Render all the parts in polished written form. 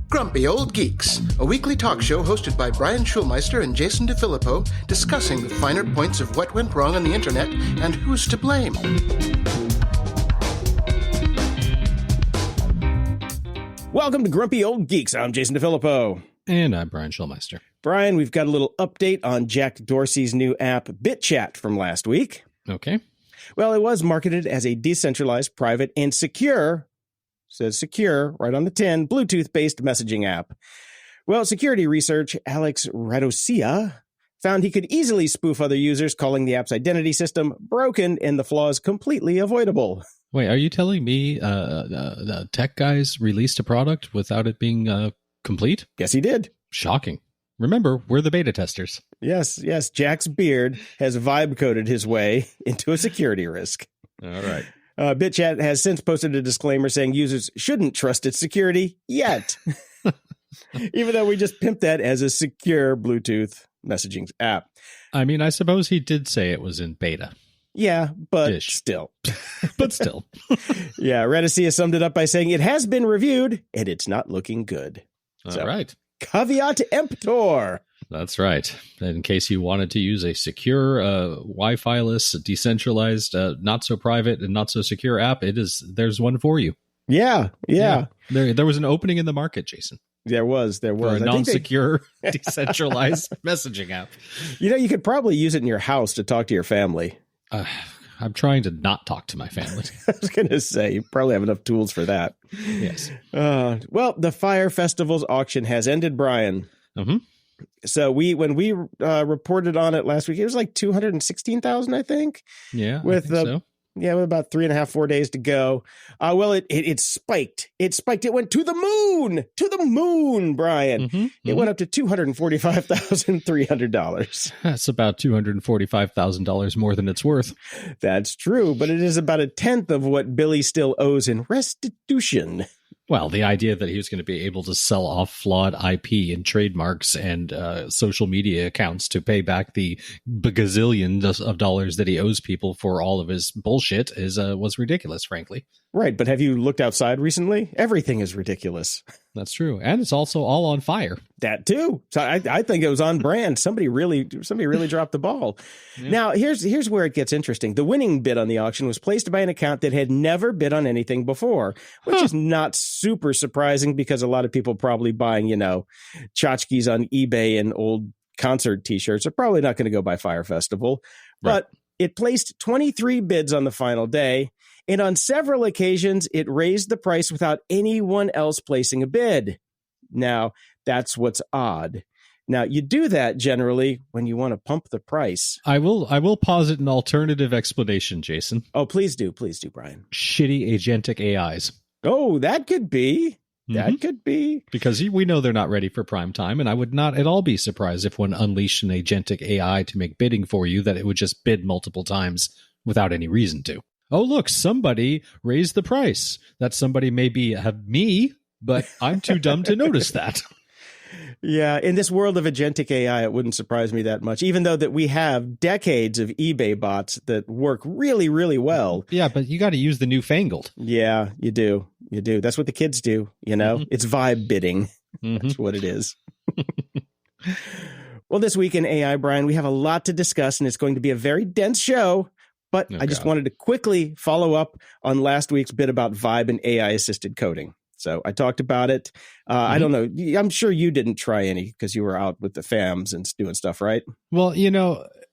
Grumpy Old Geeks, a weekly talk show hosted by Brian Schulmeister and Jason DeFilippo, discussing the finer points of what went wrong on the internet and who's to blame. Welcome to Grumpy Old Geeks. I'm Jason DeFilippo. And I'm Brian Schulmeister. Brian, we've got a little update on Jack Dorsey's new app, BitChat, from last week. Okay. Well, it was marketed as a decentralized, private, and secure, says secure right on the tin, Bluetooth-based messaging app. Well, security research Alex Radosia found he could easily spoof other users, calling the app's identity system broken and the flaws completely avoidable. Wait, are you telling me the tech guys released a product without it being complete? Yes, he did. Shocking. Remember, we're the beta testers. Yes. Jack's beard has vibe-coded his way into a security risk. All right. BitChat has since posted a disclaimer saying users shouldn't trust its security yet, even though we just pimped that as a secure Bluetooth messaging app. I mean, I suppose he did say it was in beta. Yeah, but still. But still. Yeah, Redisia summed it up by saying it has been reviewed and it's not looking good. All right. Caveat emptor. That's right. In case you wanted to use a secure, Wi-Fi-less, decentralized, not so private and not so secure app, there's one for you. Yeah. There was an opening in the market, Jason. There was. For a non-secure, decentralized messaging app. You know, you could probably use it in your house to talk to your family. I'm trying to not talk to my family. I was going to say, you probably have enough tools for that. Yes. Well, the Fyre Festival's auction has ended, Brian. Mm-hmm. So when we reported on it last week, it was like 216,000, I think. Yeah, with I think so. Yeah, with about 3.5-4 days to go. Well, it spiked. It spiked. It went to the moon, Brian. Mm-hmm, it went up to $245,300. That's about $245,000 more than it's worth. That's true, but it is about a tenth of what Billy still owes in restitution. Well, the idea that he was going to be able to sell off flawed IP and trademarks and social media accounts to pay back the gazillions of dollars that he owes people for all of his bullshit was ridiculous, frankly. Right, but have you looked outside recently? Everything is ridiculous. That's true, and it's also all on fire. That too. So I think it was on brand. Somebody really dropped the ball. Yeah. Now here's where it gets interesting. The winning bid on the auction was placed by an account that had never bid on anything before, which is not super surprising because a lot of people probably buying, tchotchkes on eBay and old concert T-shirts are probably not going to go by Fyre Festival. But it placed 23 bids on the final day. And on several occasions, it raised the price without anyone else placing a bid. Now, that's what's odd. Now, you do that generally when you want to pump the price. I will posit an alternative explanation, Jason. Oh, please do, Brian. Shitty agentic AIs. Oh, that could be. That could be. Because we know they're not ready for prime time, and I would not at all be surprised if one unleashed an agentic AI to make bidding for you, that it would just bid multiple times without any reason to. Oh, look, somebody raised the price. That somebody may be me, but I'm too dumb to notice that. Yeah, in this world of agentic AI, it wouldn't surprise me that much, even though that we have decades of eBay bots that work really, really well. Yeah, but you got to use the newfangled. Yeah, you do. That's what the kids do, It's vibe bidding. That's what it is. Well, this week in AI, Brian, we have a lot to discuss, and it's going to be a very dense show. But I just wanted to quickly follow up on last week's bit about Vibe and AI-assisted coding. So I talked about it. I don't know. I'm sure you didn't try any because you were out with the fams and doing stuff, right? Well,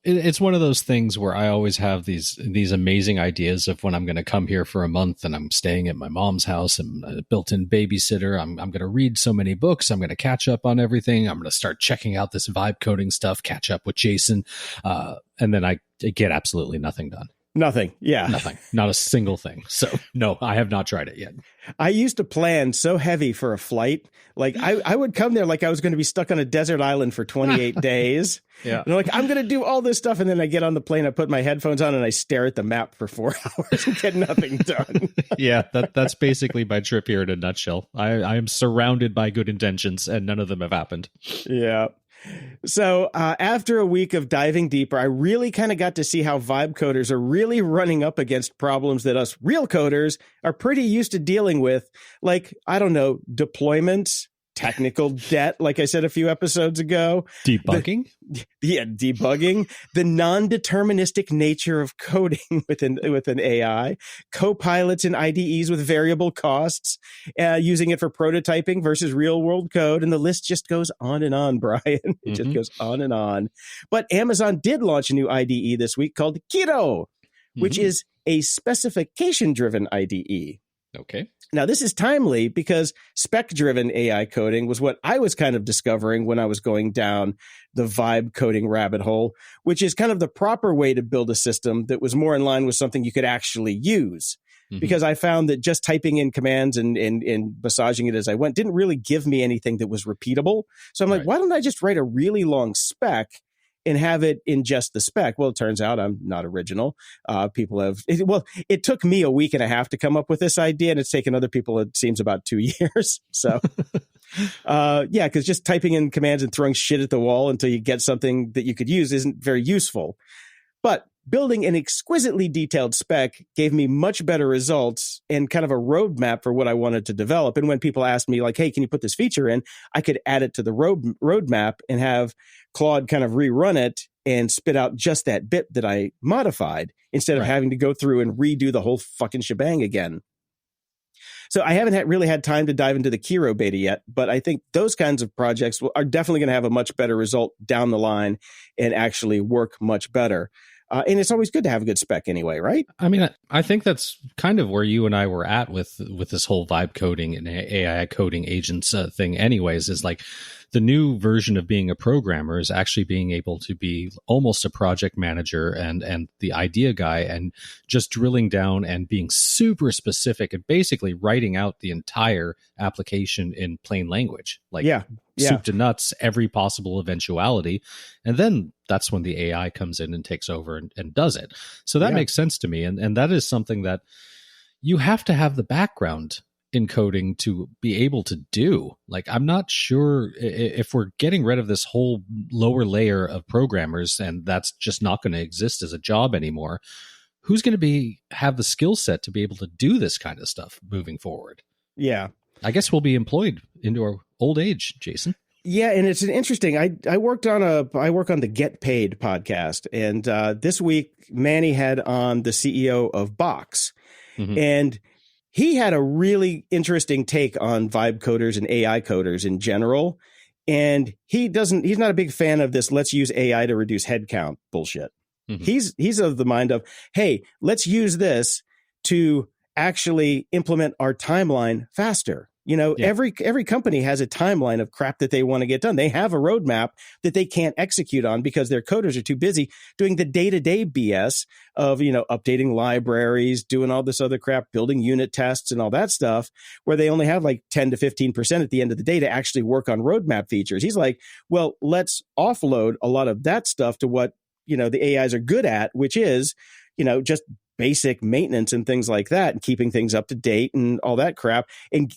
it's one of those things where I always have these amazing ideas of when I'm going to come here for a month and I'm staying at my mom's house and a built-in babysitter. I'm going to read so many books. I'm going to catch up on everything. I'm going to start checking out this vibe coding stuff, catch up with Jason. And then I get absolutely nothing done. Nothing. Yeah. Nothing. Not a single thing. So no, I have not tried it yet. I used to plan so heavy for a flight. Like I would come there like I was going to be stuck on a desert island for 28 days. Yeah. And like, I'm going to do all this stuff. And then I get on the plane, I put my headphones on and I stare at the map for 4 hours and get nothing done. Yeah. That's basically my trip here in a nutshell. I am surrounded by good intentions and none of them have happened. Yeah. So after a week of diving deeper, I really kind of got to see how vibe coders are really running up against problems that us real coders are pretty used to dealing with. Like, I don't know, deployments, technical debt, like I said a few episodes ago. Debugging? Debugging. The non-deterministic nature of coding with an AI. Co-pilots and IDEs with variable costs. Using it for prototyping versus real-world code. And the list just goes on and on, Brian. It just goes on and on. But Amazon did launch a new IDE this week called Kiro, which is a specification-driven IDE. Okay. Now, this is timely because spec-driven AI coding was what I was kind of discovering when I was going down the vibe coding rabbit hole, which is kind of the proper way to build a system that was more in line with something you could actually use. Because I found that just typing in commands and massaging it as I went didn't really give me anything that was repeatable. So I'm like, why don't I just write a really long spec and have it in just the spec? Well, it turns out I'm not original. People have, it took me a week and a half to come up with this idea, and it's taken other people, it seems, about 2 years. So, because just typing in commands and throwing shit at the wall until you get something that you could use isn't very useful. But building an exquisitely detailed spec gave me much better results and kind of a roadmap for what I wanted to develop. And when people asked me, like, hey, can you put this feature in? I could add it to the roadmap and have Claude kind of rerun it and spit out just that bit that I modified instead of having to go through and redo the whole fucking shebang again. So I haven't really had time to dive into the Kiro beta yet, but I think those kinds of projects are definitely going to have a much better result down the line and actually work much better. And it's always good to have a good spec anyway, right? I mean, I think that's kind of where you and I were at with this whole vibe coding and AI coding agents thing anyways, is like the new version of being a programmer is actually being able to be almost a project manager and the idea guy and just drilling down and being super specific and basically writing out the entire application in plain language. Like, soup to nuts, every possible eventuality. And then that's when the AI comes in and takes over and does it. So that makes sense to me. And that is something that you have to have the background in coding to be able to do. Like, I'm not sure if we're getting rid of this whole lower layer of programmers and that's just not going to exist as a job anymore. Who's going to have the skill set to be able to do this kind of stuff moving forward? Yeah. I guess we'll be employed into our old age, Jason. Yeah, and it's an interesting. I work on the Get Paid podcast, and this week Manny had on the CEO of Box, and he had a really interesting take on vibe coders and AI coders in general. And he's not a big fan of this let's use AI to reduce headcount bullshit. He's of the mind of, hey, let's use this to actually implement our timeline faster. You know, every company has a timeline of crap that they want to get done. They have a roadmap that they can't execute on because their coders are too busy doing the day-to-day BS of, updating libraries, doing all this other crap, building unit tests and all that stuff, where they only have like 10 to 15% at the end of the day to actually work on roadmap features. He's like, well, let's offload a lot of that stuff to what, the AIs are good at, which is, just basic maintenance and things like that, and keeping things up to date and all that crap, and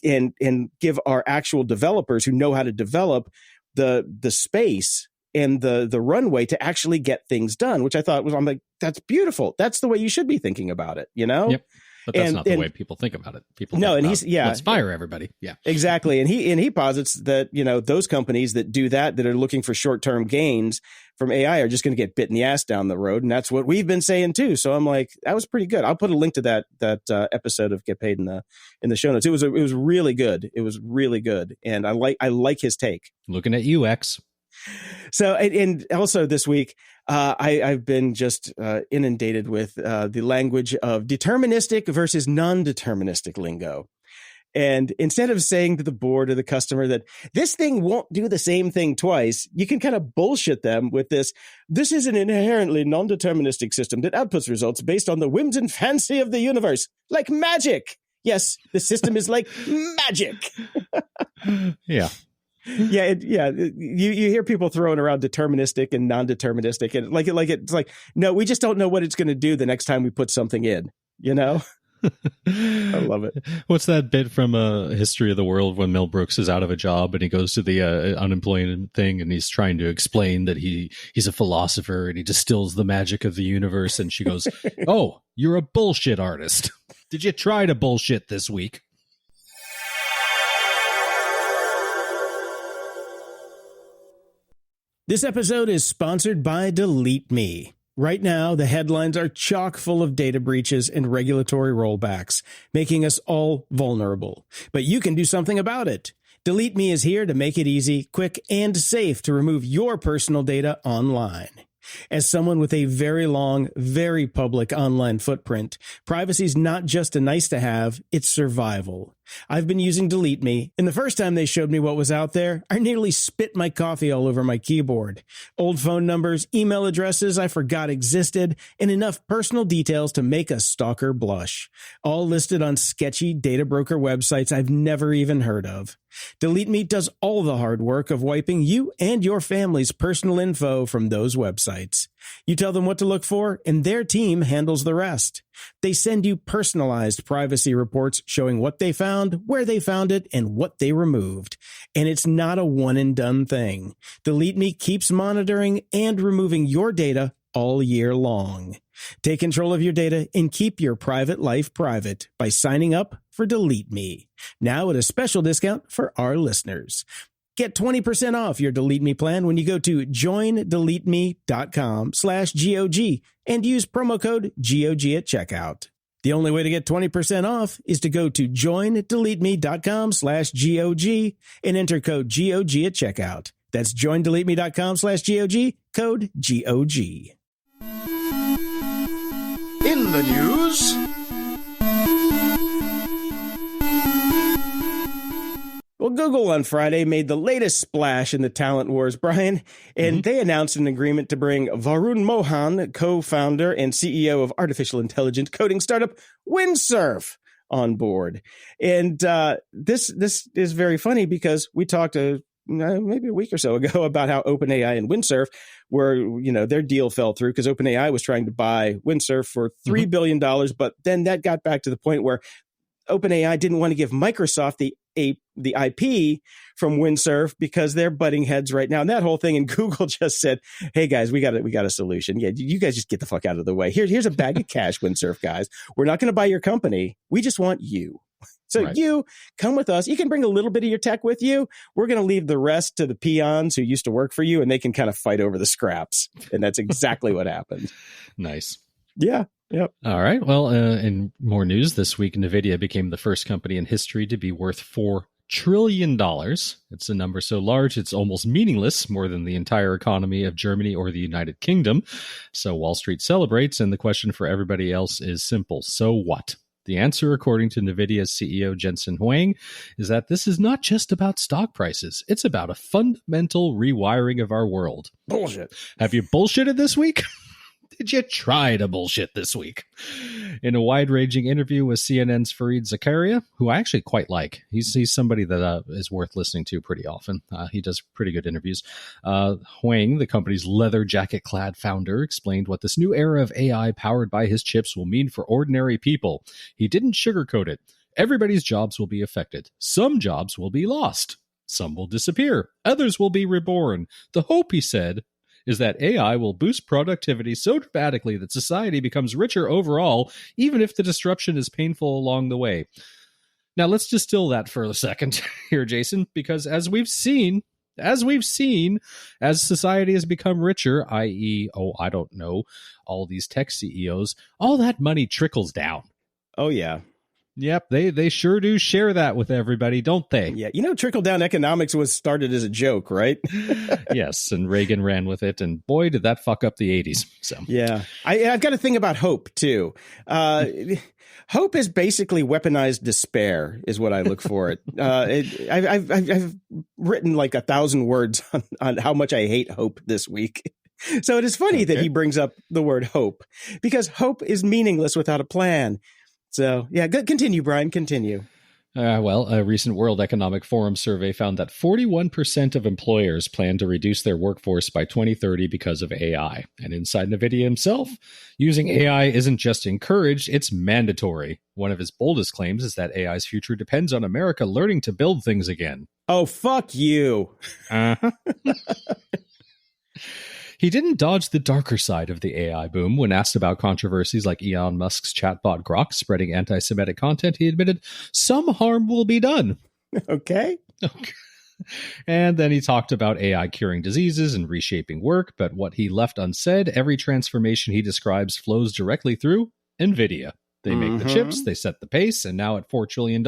give our actual developers who know how to develop the space and the runway to actually get things done, which I thought I'm like, that's beautiful. That's the way you should be thinking about it, Yep. But that's not the way people think about it. Let's fire everybody. Yeah, exactly. And he posits that, those companies that do that are looking for short-term gains from AI are just going to get bit in the ass down the road. And that's what we've been saying too. So I'm like, that was pretty good. I'll put a link to that episode of Get Paid in the show notes. It was really good. It was really good. And I like his take. Looking at UX. So, and also this week, I've been just inundated with the language of deterministic versus non-deterministic lingo. And instead of saying to the board or the customer that this thing won't do the same thing twice, you can kind of bullshit them with this is an inherently non-deterministic system that outputs results based on the whims and fancy of the universe, like magic. Yes, the system is like magic. Yeah. You hear people throwing around deterministic and non-deterministic, and it's like no, we just don't know what it's going to do the next time we put something in. I love it. What's that bit from History of the World when Mel Brooks is out of a job and he goes to the unemployment thing and he's trying to explain that he's a philosopher and he distills the magic of the universe, and she goes, "Oh, you're a bullshit artist. Did you try to bullshit this week?" This episode is sponsored by Delete Me. Right now, the headlines are chock full of data breaches and regulatory rollbacks, making us all vulnerable. But you can do something about it. Delete Me is here to make it easy, quick, and safe to remove your personal data online. As someone with a very long, very public online footprint, privacy is not just a nice to have, it's survival. I've been using Delete Me, and the first time they showed me what was out there, I nearly spit my coffee all over my keyboard. Old phone numbers, email addresses I forgot existed, and enough personal details to make a stalker blush. All listed on sketchy data broker websites I've never even heard of. Delete Me does all the hard work of wiping you and your family's personal info from those websites. You tell them what to look for, and their team handles the rest. They send you personalized privacy reports showing what they found, where they found it, and what they removed. And it's not a one-and-done thing. Delete Me keeps monitoring and removing your data all year long. Take control of your data and keep your private life private by signing up for Delete Me. Now at a special discount for our listeners. Get 20% off your Delete Me plan when you go to joindeleteme.com/GOG and use promo code GOG at checkout. The only way to get 20% off is to go to joindeleteme.com/GOG and enter code GOG at checkout. That's joindeleteme.com/GOG, code GOG. In the news... Well, Google on Friday made the latest splash in the talent wars, Brian, and they announced an agreement to bring Varun Mohan, co-founder and CEO of artificial intelligence coding startup Windsurf, on board. And this is very funny because we talked maybe a week or so ago about how OpenAI and Windsurf were, their deal fell through because OpenAI was trying to buy Windsurf for $3 billion, but then that got back to the point where OpenAI didn't want to give Microsoft the IP from Windsurf because they're butting heads right now. And that whole thing, and Google just said, "Hey guys, we got a solution. Yeah, you guys just get the fuck out of the way. Here's a bag of cash, Windsurf guys. We're not going to buy your company. We just want you. So right. You come with us. You can bring a little bit of your tech with you. We're going to leave the rest to the peons who used to work for you, and they can kind of fight over the scraps." And that's exactly what happened. Nice. Yeah. Yep. All right. Well, in more news this week, Nvidia became the first company in history to be worth $4 trillion. It's a number so large it's almost meaningless, more than the entire economy of Germany or the United Kingdom. So Wall Street celebrates, and the question for everybody else is simple. So what? The answer, according to Nvidia's CEO Jensen Huang, is that this is not just about stock prices. It's about a fundamental rewiring of our world. Bullshit. Have you bullshitted this week? Did you try to bullshit this week? In a wide-ranging interview with CNN's Fareed Zakaria, who I actually quite like. He's somebody that is worth listening to pretty often. He does pretty good interviews. Huang, the company's leather jacket-clad founder, explained what this new era of AI powered by his chips will mean for ordinary people. He didn't sugarcoat it. Everybody's jobs will be affected. Some jobs will be lost. Some will disappear. Others will be reborn. The hope, he said, is that AI will boost productivity so dramatically that society becomes richer overall, even if the disruption is painful along the way. Now, let's distill that for a second here, Jason, because as we've seen, as society has become richer, i.e., all these tech CEOs, all that money trickles down. Oh, yeah. Yep, they sure do share that with everybody, don't they? Yeah, trickle-down economics was started as a joke, right? Yes, and Reagan ran with it, and boy, did that fuck up the 80s. So yeah, I've got a thing about hope, too. Hope is basically weaponized despair, is what I look for it. I've written like 1,000 words on how much I hate hope this week. So it is funny that he brings up the word hope, because hope is meaningless without a plan. So, yeah, continue, Brian, continue. Well, a recent World Economic Forum survey found that 41% of employers plan to reduce their workforce by 2030 because of AI. And inside Nvidia himself, using AI isn't just encouraged, it's mandatory. One of his boldest claims is that AI's future depends on America learning to build things again. Oh, fuck you. Uh-huh. He didn't dodge the darker side of the AI boom. When asked about controversies like Elon Musk's chatbot Grok spreading anti-Semitic content, he admitted some harm will be done. Okay. And then he talked about AI curing diseases and reshaping work, but what he left unsaid, every transformation he describes flows directly through Nvidia. They make the chips, they set the pace, and now at $4 trillion,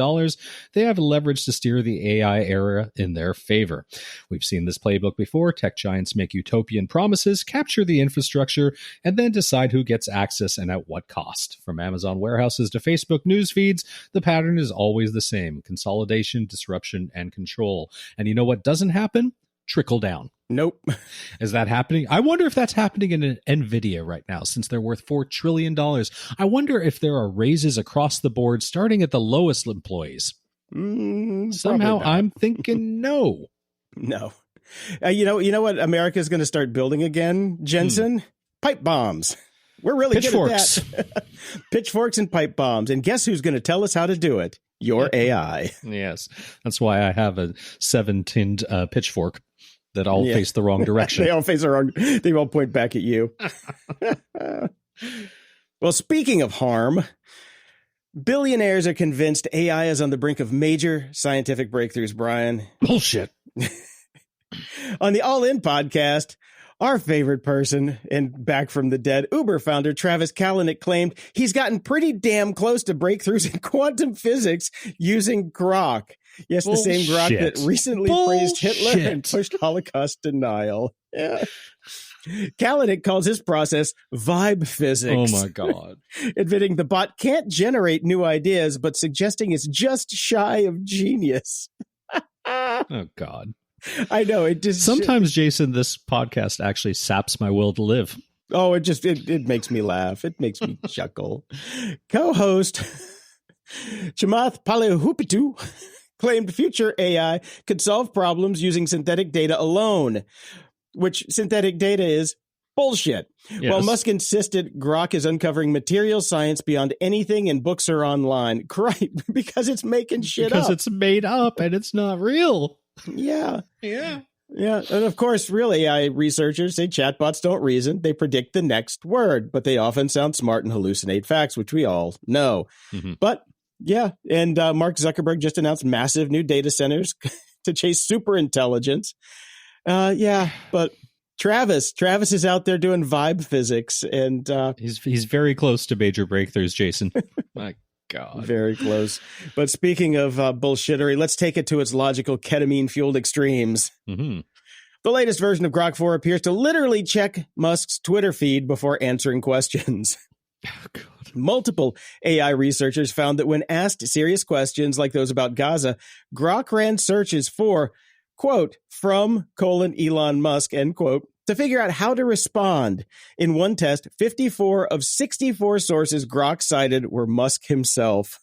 they have leverage to steer the AI era in their favor. We've seen this playbook before. Tech giants make utopian promises, capture the infrastructure, and then decide who gets access and at what cost. From Amazon warehouses to Facebook news feeds, the pattern is always the same: consolidation, disruption, and control. And you know what doesn't happen? Trickle down. Nope. Is that happening? I wonder if that's happening in Nvidia right now, since they're worth $4 trillion. I wonder if there are raises across the board, starting at the lowest employees. Somehow I'm thinking no. No. You know what America's going to start building again, Jensen? Pipe bombs. We're really Pitchforks. good at that. Pitchforks and pipe bombs. And guess who's going to tell us how to do it? Your AI. Yes. That's why I have a 7-tinned pitchfork that all face the wrong direction. They all face the wrong. They all point back at you. Well, speaking of harm, billionaires are convinced AI is on the brink of major scientific breakthroughs, Brian. Bullshit. On the All In podcast, our favorite person and back from the dead Uber founder Travis Kalanick claimed he's gotten pretty damn close to breakthroughs in quantum physics using Grok. Yes, the same Grok that recently praised Hitler and pushed Holocaust denial. Yeah. Kalanick calls his process vibe physics. Oh, my God. Admitting the bot can't generate new ideas, but suggesting it's just shy of genius. Oh, God. I know. It just sometimes, Jason, this podcast actually saps my will to live. Oh, it makes me laugh. It makes me chuckle. Co-host Chamath Palihapitiya claimed future AI could solve problems using synthetic data alone, which synthetic data is bullshit. Yes. While Musk insisted Grok is uncovering material science beyond anything in books or online. Right, because it's making shit up. Because it's made up and it's not real. Yeah. Yeah. Yeah. And of course, real AI researchers say chatbots don't reason. They predict the next word, but they often sound smart and hallucinate facts, which we all know. Mm-hmm. But yeah. And Mark Zuckerberg just announced massive new data centers to chase super intelligence. Yeah. But Travis is out there doing vibe physics, and he's very close to major breakthroughs, Jason. My God. Very close. But speaking of bullshittery, let's take it to its logical ketamine-fueled extremes. Mm-hmm. The latest version of Grok 4 appears to literally check Musk's Twitter feed before answering questions. Oh, God. Multiple AI researchers found that when asked serious questions like those about Gaza, Grok ran searches for, quote, from, Elon Musk, end quote, to figure out how to respond. In one test, 54 of 64 sources Grok cited were Musk himself.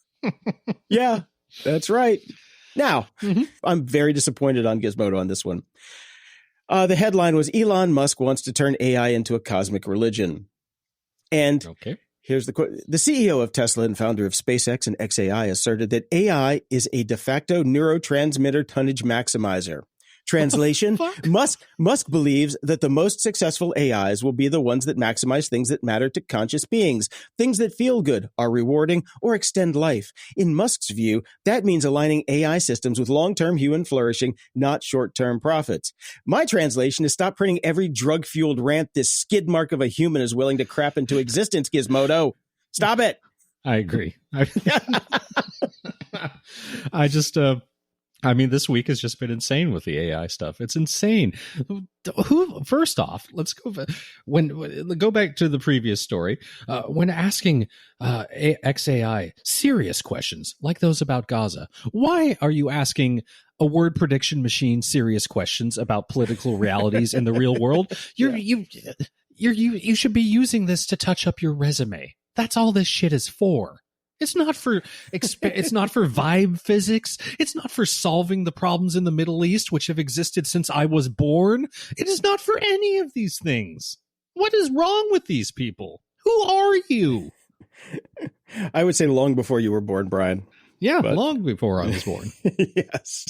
Yeah, that's right. Now, I'm very disappointed on Gizmodo on this one. The headline was Elon Musk wants to turn AI into a cosmic religion. And here's the quote. The CEO of Tesla and founder of SpaceX and XAI asserted that AI is a de facto neurotransmitter tonnage maximizer. Translation, Musk believes that the most successful AIs will be the ones that maximize things that matter to conscious beings, things that feel good, are rewarding, or extend life. In Musk's view, that means aligning AI systems with long-term human flourishing, not short-term profits. My translation is stop printing every drug-fueled rant this skid mark of a human is willing to crap into existence, Gizmodo. Stop it. I agree. I mean, this week has just been insane with the AI stuff. It's insane. First off, let's go back to the previous story. When asking XAI serious questions like those about Gaza, why are you asking a word prediction machine serious questions about political realities in the real world? You should be using this to touch up your resume. That's all this shit is for. It's not for it's not for vibe physics. It's not for solving the problems in the Middle East, which have existed since I was born. It is not for any of these things. What is wrong with these people? Who are you? I would say long before you were born, Brian. Yeah, long before I was born. Yes.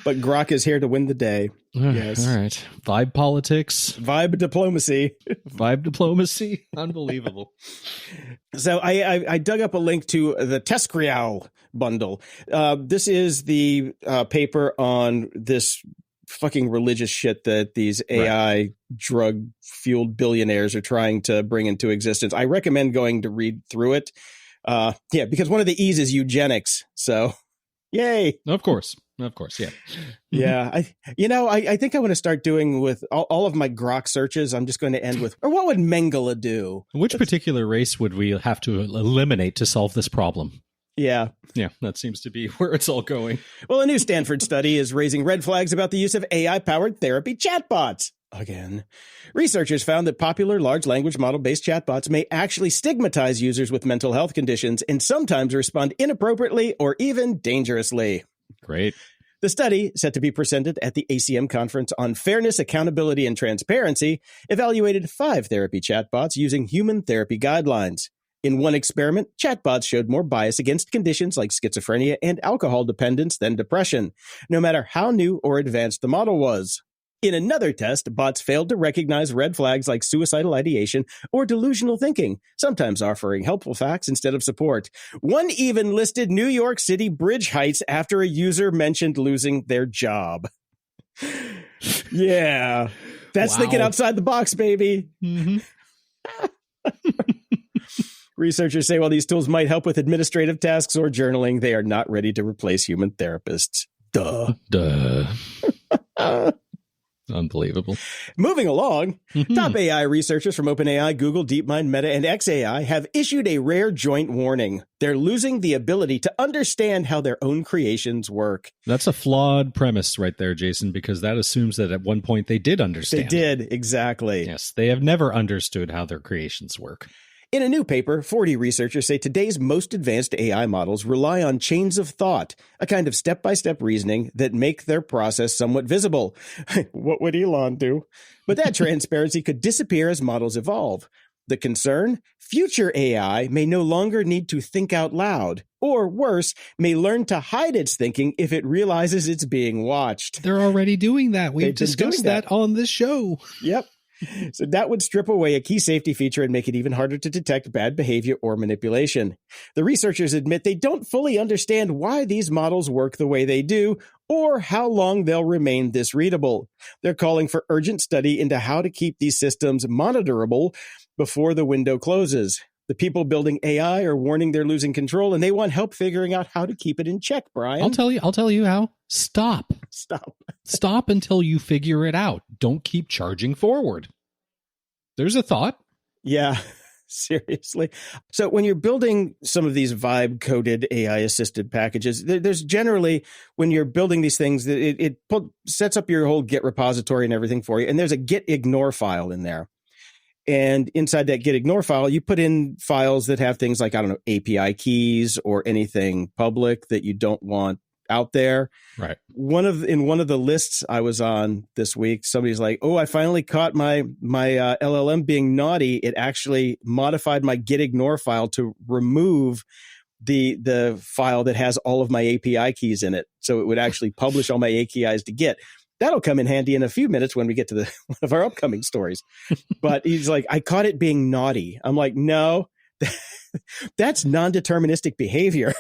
But Grok is here to win the day. Yes. All right. Vibe politics. Vibe diplomacy. Vibe diplomacy. Unbelievable. So I dug up a link to the Tescrial bundle. This is the paper on this fucking religious shit that these AI drug-fueled billionaires are trying to bring into existence. I recommend going to read through it. Because one of the E's is eugenics. So, yay. Of course, yeah. Yeah, I think I want to start doing with all of my Grok searches. I'm just going to end with, or what would Mengele do? Which particular race would we have to eliminate to solve this problem? Yeah, that seems to be where it's all going. Well, a new Stanford study is raising red flags about the use of AI-powered therapy chatbots. Again, researchers found that popular large language model-based chatbots may actually stigmatize users with mental health conditions and sometimes respond inappropriately or even dangerously. Great. The study, set to be presented at the ACM conference on fairness, accountability, and transparency, evaluated 5 therapy chatbots using human therapy guidelines. In one experiment, chatbots showed more bias against conditions like schizophrenia and alcohol dependence than depression, no matter how new or advanced the model was. In another test, bots failed to recognize red flags like suicidal ideation or delusional thinking, sometimes offering helpful facts instead of support. One even listed New York City bridge heights after a user mentioned losing their job. Yeah, that's thinking outside the box, baby. Mm-hmm. Researchers say while these tools might help with administrative tasks or journaling, they are not ready to replace human therapists. Duh. Unbelievable. Moving along, top AI researchers from OpenAI, Google, DeepMind, Meta, and xAI have issued a rare joint warning. They're losing the ability to understand how their own creations work. That's a flawed premise right there, Jason, because that assumes that at one point they did understand. They did, exactly. Yes, they have never understood how their creations work. In a new paper, 40 researchers say today's most advanced AI models rely on chains of thought, a kind of step-by-step reasoning that make their process somewhat visible. What would Elon do? But that transparency could disappear as models evolve. The concern? Future AI may no longer need to think out loud, or worse, may learn to hide its thinking if it realizes it's being watched. They're already doing that. We've discussed that on this show. Yep. So that would strip away a key safety feature and make it even harder to detect bad behavior or manipulation. The researchers admit they don't fully understand why these models work the way they do or how long they'll remain this readable. They're calling for urgent study into how to keep these systems monitorable before the window closes. The people building AI are warning they're losing control, and they want help figuring out how to keep it in check, Brian. I'll tell you how. Stop until you figure it out. Don't keep charging forward. There's a thought. Yeah, seriously. So when you're building some of these vibe-coded AI-assisted packages, there's generally, when you're building these things, it sets up your whole Git repository and everything for you, and there's a git ignore file in there. And inside that git ignore file, you put in files that have things like, API keys or anything public that you don't want out there. Right. In one of the lists I was on this week, somebody's like, "Oh, I finally caught my LLM being naughty. It actually modified my git ignore file to remove the file that has all of my API keys in it, so it would actually publish all my APIs to Git." That'll come in handy in a few minutes when we get to one of our upcoming stories. But he's like, "I caught it being naughty." I'm like, "No, that's non-deterministic behavior."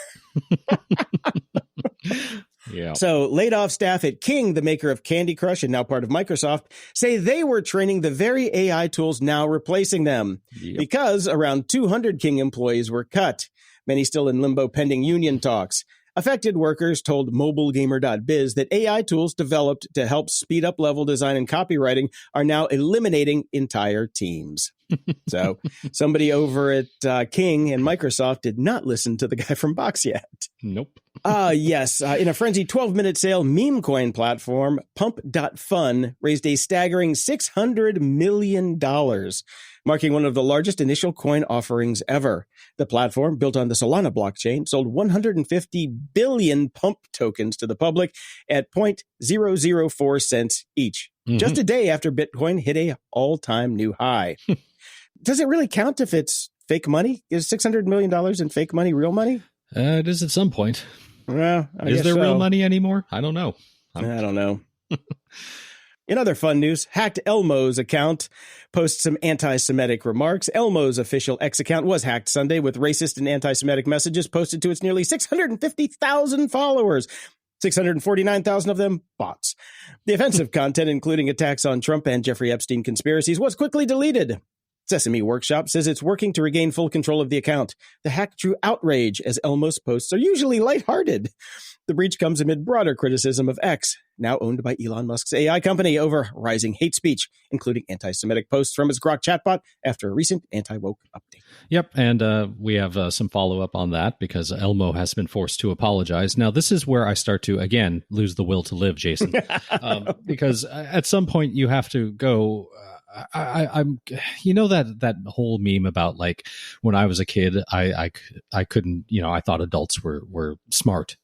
Yeah. So laid off staff at King, the maker of Candy Crush and now part of Microsoft, say they were training the very AI tools now replacing them. Yep. Because around 200 King employees were cut, many still in limbo pending union talks. Affected workers told mobilegamer.biz that AI tools developed to help speed up level design and copywriting are now eliminating entire teams. So somebody over at King and Microsoft did not listen to the guy from Box yet. Nope. Yes. In a frenzied 12-minute sale, meme coin platform Pump.Fun raised a staggering $600 million. marking one of the largest initial coin offerings ever. The platform, built on the Solana blockchain, sold 150 billion pump tokens to the public at 0.004 cents each, just a day after Bitcoin hit a all-time new high. Does it really count if it's fake money? Is $600 million in fake money real money? It is at some point. Well, is there real money anymore? I don't know. I don't know. In other fun news, hacked Elmo's account posts some anti-Semitic remarks. Elmo's official X account was hacked Sunday with racist and anti-Semitic messages posted to its nearly 650,000 followers. 649,000 of them bots. The offensive content, including attacks on Trump and Jeffrey Epstein conspiracies, was quickly deleted. Sesame Workshop says it's working to regain full control of the account. The hack drew outrage, as Elmo's posts are usually lighthearted. The breach comes amid broader criticism of X, now owned by Elon Musk's AI company, over rising hate speech, including anti-Semitic posts from its Grok chatbot after a recent anti-woke update. Yep, and we have some follow-up on that because Elmo has been forced to apologize. Now, this is where I start to, again, lose the will to live, Jason, because at some point you have to go... I'm, you know, that whole meme about like when I was a kid, I couldn't, I thought adults were smart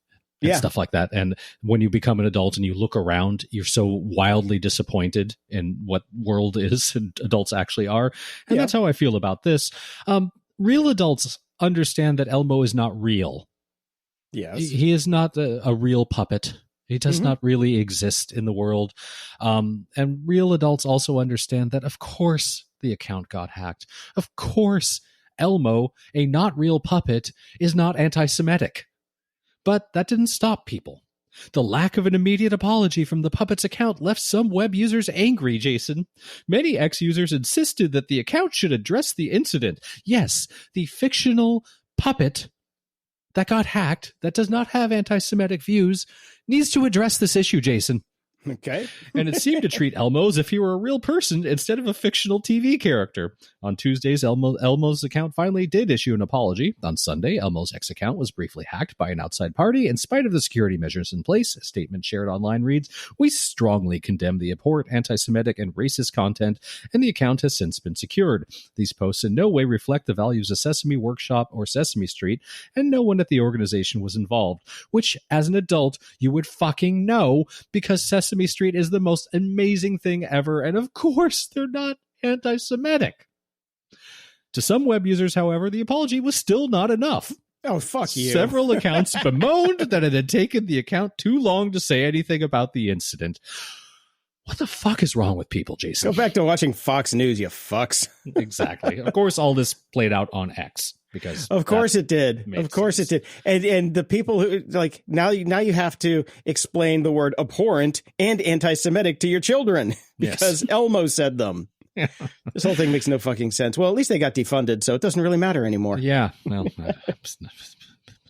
and stuff like that. And when you become an adult and you look around, you're so wildly disappointed in what world is and adults actually are. And that's how I feel about this. Real adults understand that Elmo is not real. Yes. He is not a real puppet. He does not really exist in the world. And real adults also understand that, of course, the account got hacked. Of course, Elmo, a not real puppet, is not anti-Semitic. But that didn't stop people. The lack of an immediate apology from the puppet's account left some web users angry, Jason. Many X users insisted that the account should address the incident. Yes, the fictional puppet that got hacked, that does not have anti-Semitic views, needs to address this issue, Jason. Okay. And it seemed to treat Elmo as if he were a real person instead of a fictional TV character. On Tuesdays, Elmo's account finally did issue an apology. On Sunday, Elmo's X account was briefly hacked by an outside party. In spite of the security measures in place, a statement shared online reads, "We strongly condemn the abhorrent anti-Semitic and racist content, and the account has since been secured. These posts in no way reflect the values of Sesame Workshop or Sesame Street, and no one at the organization was involved," which, as an adult, you would fucking know, because Sesame Street is the most amazing thing ever, and of course they're not anti-Semitic. To some web users, however, the apology was still not enough. Oh, fuck you. Several accounts bemoaned that it had taken the account too long to say anything about the incident. What the fuck is wrong with people, Jason? Go back to watching Fox News, you fucks. Exactly. Of course, all this played out on X. Because of course it did. Of course it did. And the people who like now you have to explain the word abhorrent and anti-Semitic to your children because Elmo said them. This whole thing makes no fucking sense. Well, at least they got defunded, so it doesn't really matter anymore. Yeah. Well, I'm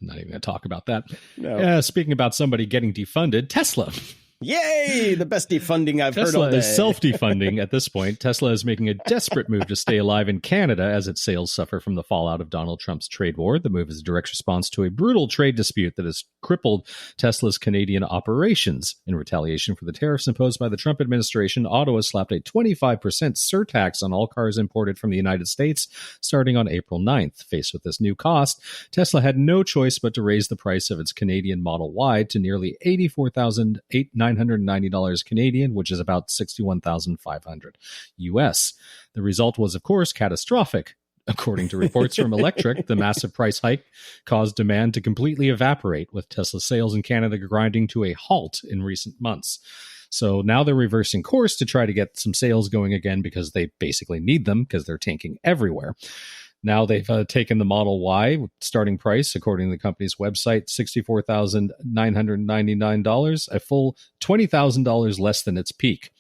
not even going to talk about that. No. Speaking about somebody getting defunded, Tesla. Yay! The best defunding I've heard all Tesla day. is self-defunding at this point. Tesla is making a desperate move to stay alive in Canada as its sales suffer from the fallout of Donald Trump's trade war. The move is a direct response to a brutal trade dispute that has crippled Tesla's Canadian operations. In retaliation for the tariffs imposed by the Trump administration, Ottawa slapped a 25% surtax on all cars imported from the United States starting on April 9th. Faced with this new cost, Tesla had no choice but to raise the price of its Canadian Model Y to nearly $84,990 Canadian, which is about $61,500 US. The result was, of course, catastrophic. According to reports from Electric, the massive price hike caused demand to completely evaporate, with Tesla sales in Canada grinding to a halt in recent months. So now they're reversing course to try to get some sales going again because they basically need them because they're tanking everywhere. Now they've taken the Model Y starting price, according to the company's website, $64,999, a full $20,000 less than its peak.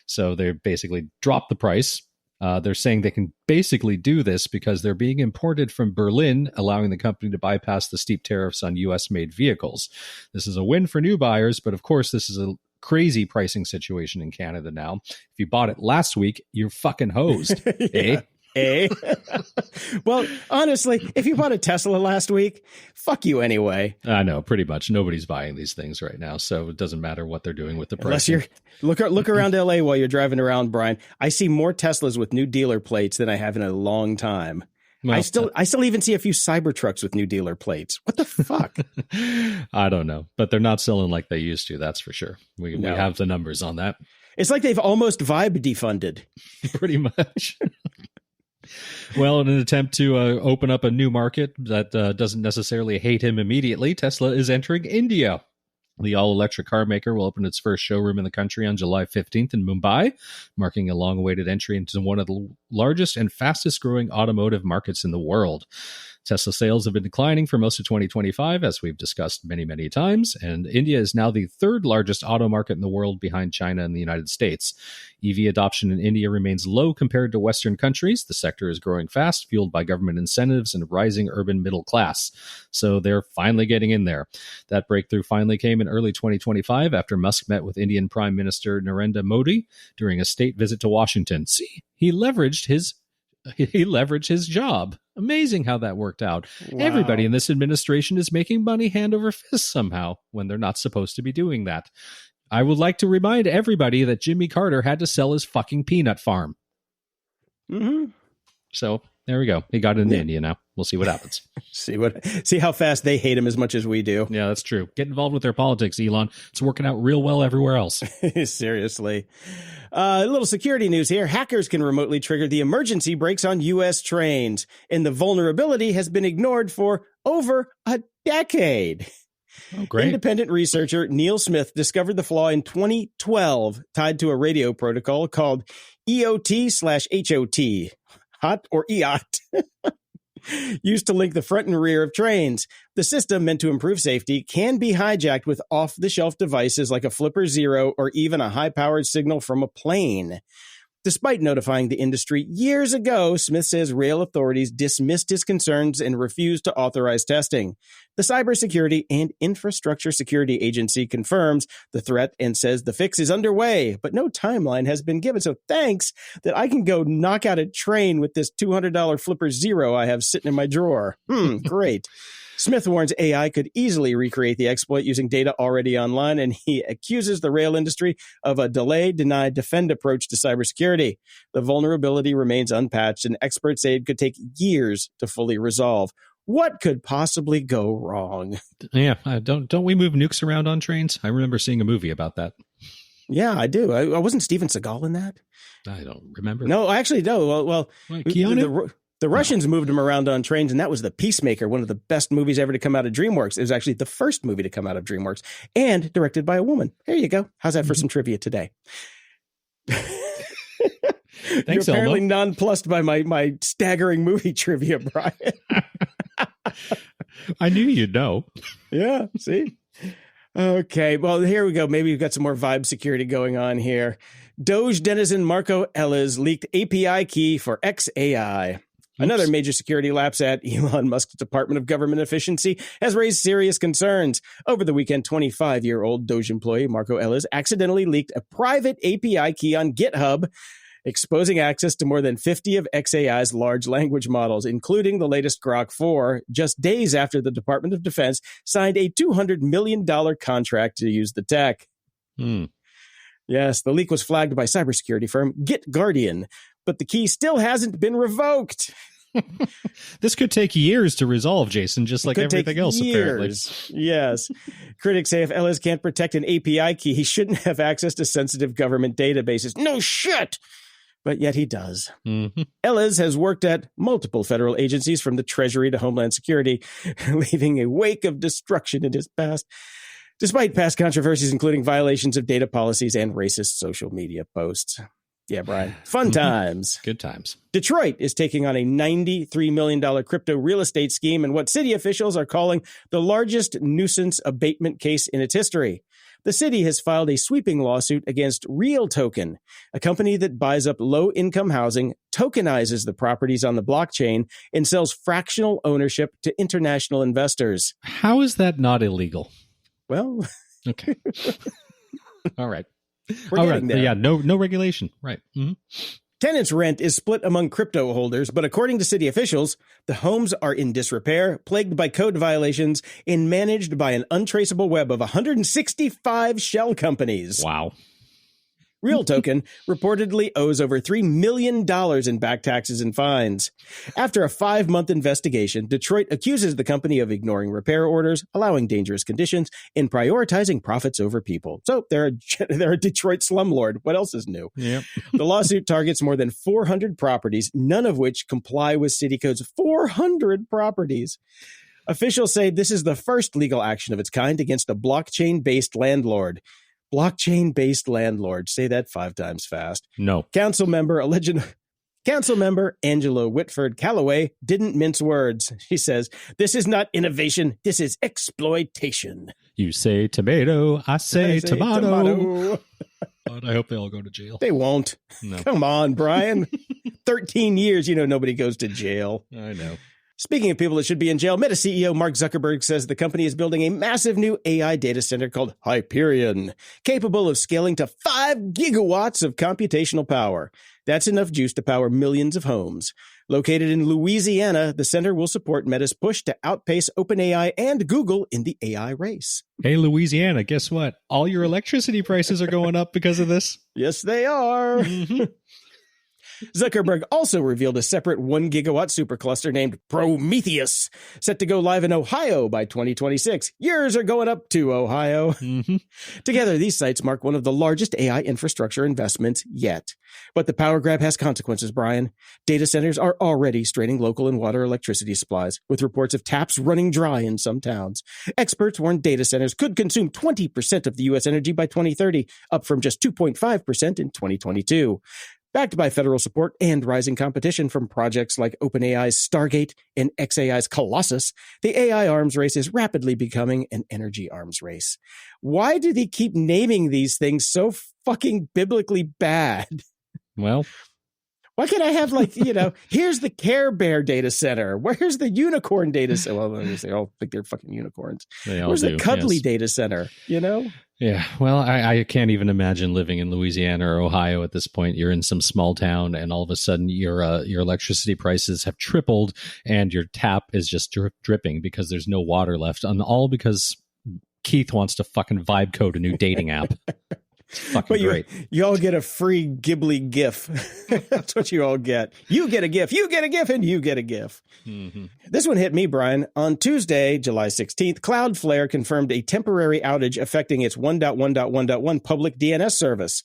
So they basically dropped the price. They're saying they can basically do this because they're being imported from Berlin, allowing the company to bypass the steep tariffs on U.S.-made vehicles. This is a win for new buyers, but of course this is a crazy pricing situation in Canada now. If you bought it last week, you're fucking hosed, eh? Eh? Well, honestly, if you bought a Tesla last week, fuck you anyway. I know, pretty much. Nobody's buying these things right now, so it doesn't matter what they're doing with the price. Unless you're look around LA while you're driving around, Brian. I see more Teslas with new dealer plates than I have in a long time. Well, I still even see a few Cybertrucks with new dealer plates. What the fuck? I don't know, but they're not selling like they used to. That's for sure. We have the numbers on that. It's like they've almost vibe defunded. Pretty much. Well, in an attempt to open up a new market that doesn't necessarily hate him immediately, Tesla is entering India. The all-electric car maker will open its first showroom in the country on July 15th in Mumbai, marking a long-awaited entry into one of the largest and fastest-growing automotive markets in the world. Tesla sales have been declining for most of 2025, as we've discussed many, many times, and India is now the third largest auto market in the world behind China and the United States. EV adoption in India remains low compared to Western countries. The sector is growing fast, fueled by government incentives and rising urban middle class. So they're finally getting in there. That breakthrough finally came in early 2025 after Musk met with Indian Prime Minister Narendra Modi during a state visit to Washington. See, he leveraged his job. Amazing how that worked out. Wow. Everybody in this administration is making money hand over fist somehow when they're not supposed to be doing that. I would like to remind everybody that Jimmy Carter had to sell his fucking peanut farm. Mm-hmm. So there we go. He got into India now. We'll see what happens. See how fast they hate him as much as we do. Yeah, that's true. Get involved with their politics, Elon. It's working out real well everywhere else. Seriously. A little security news here. Hackers can remotely trigger the emergency brakes on U.S. trains, and the vulnerability has been ignored for over a decade. Oh, great. Independent researcher Neil Smith discovered the flaw in 2012 tied to a radio protocol called EOT/HOT, hot or EOT, used to link the front and rear of trains. The system, meant to improve safety, can be hijacked with off-the-shelf devices like a Flipper Zero or even a high-powered signal from a plane. Despite notifying the industry years ago, Smith says rail authorities dismissed his concerns and refused to authorize testing. The Cybersecurity and Infrastructure Security Agency confirms the threat and says the fix is underway, but no timeline has been given. So thanks that I can go knock out a train with this $200 Flipper Zero I have sitting in my drawer. Great. Smith warns AI could easily recreate the exploit using data already online, and he accuses the rail industry of a delay, deny, defend approach to cybersecurity. The vulnerability remains unpatched, and experts say it could take years to fully resolve. What could possibly go wrong? Yeah, don't we move nukes around on trains? I remember seeing a movie about that. Yeah, I do. I wasn't Steven Seagal in that? I don't remember. No, I actually don't. Well, Keanu? The Russians moved him around on trains, and that was The Peacemaker, one of the best movies ever to come out of DreamWorks. It was actually the first movie to come out of DreamWorks, and directed by a woman. There you go. How's that for some trivia today? Thanks, You're apparently Elmo. nonplussed by my staggering movie trivia, Brian. I knew you'd know. Yeah, see? Okay, well, here we go. Maybe we've got some more vibe security going on here. Doge denizen Marco Ellis leaked API key for XAI. Another major security lapse at Elon Musk's Department of Government Efficiency has raised serious concerns. Over the weekend, 25-year-old Doge employee Marco Ellis accidentally leaked a private API key on GitHub, exposing access to more than 50 of XAI's large language models, including the latest Grok 4, just days after the Department of Defense signed a $200 million contract to use the tech. Yes, the leak was flagged by cybersecurity firm GitGuardian, but the key still hasn't been revoked. This could take years to resolve, Jason, just like everything else, apparently. Yes. Critics say if Ellis can't protect an API key, he shouldn't have access to sensitive government databases. No shit! But yet he does. Ellis has worked at multiple federal agencies, from the Treasury to Homeland Security, leaving a wake of destruction in his past, despite past controversies, including violations of data policies and racist social media posts. Yeah, Brian. Fun times. Good times. Detroit is taking on a $93 million crypto real estate scheme in what city officials are calling the largest nuisance abatement case in its history. The city has filed a sweeping lawsuit against Real Token, a company that buys up low-income housing, tokenizes the properties on the blockchain, and sells fractional ownership to international investors. How is that not illegal? Well, okay. All right. We're getting there. Yeah, no regulation. Right. 10 Tenants' rent is split among crypto holders, but according to city officials, the homes are in disrepair, plagued by code violations, and managed by an untraceable web of 165 shell companies. Wow. Real Token reportedly owes over $3 million in back taxes and fines. After a 5-month investigation, Detroit accuses the company of ignoring repair orders, allowing dangerous conditions, and prioritizing profits over people. So they're a Detroit slumlord. What else is new? Yep. The lawsuit targets more than 400 properties, none of which comply with city codes. 400 properties. Officials say this is the first legal action of its kind against a blockchain-based landlord. Blockchain-based landlord. Say that 5 times fast. No. Council member Angela Whitford Calloway didn't mince words. She says, "This is not innovation. This is exploitation." You say tomato, I say tomato. God, I hope they all go to jail. They won't. No. Come on, Brian. 13 years, nobody goes to jail. I know. Speaking of people that should be in jail, Meta CEO Mark Zuckerberg says the company is building a massive new AI data center called Hyperion, capable of scaling to 5 gigawatts of computational power. That's enough juice to power millions of homes. Located in Louisiana, the center will support Meta's push to outpace OpenAI and Google in the AI race. Hey, Louisiana, guess what? All your electricity prices are going up because of this. Yes, they are. Mm-hmm. Zuckerberg also revealed a separate 1 gigawatt supercluster named Prometheus, set to go live in Ohio by 2026. Yours are going up to Ohio. Mm-hmm. Together, these sites mark one of the largest AI infrastructure investments yet. But the power grab has consequences, Brian. Data centers are already straining local and water electricity supplies, with reports of taps running dry in some towns. Experts warn data centers could consume 20% of the U.S. energy by 2030, up from just 2.5% in 2022. Backed by federal support and rising competition from projects like OpenAI's Stargate and xAI's Colossus, the AI arms race is rapidly becoming an energy arms race. Why do they keep naming these things so fucking biblically bad? Well, why can't I have here's the Care Bear data center. Where's the unicorn data center? Well, they all think they're fucking unicorns. Where's the cuddly data center? Yeah, well, I can't even imagine living in Louisiana or Ohio at this point. You're in some small town, and all of a sudden, your electricity prices have tripled, and your tap is just dripping because there's no water left, and all because Keith wants to fucking vibe code a new dating app. It's fucking great. You all get a free Ghibli GIF. That's what you all get. You get a GIF, you get a GIF, and you get a GIF. Mm-hmm. This one hit me, Brian. On Tuesday, July 16th, Cloudflare confirmed a temporary outage affecting its 1.1.1.1 public DNS service.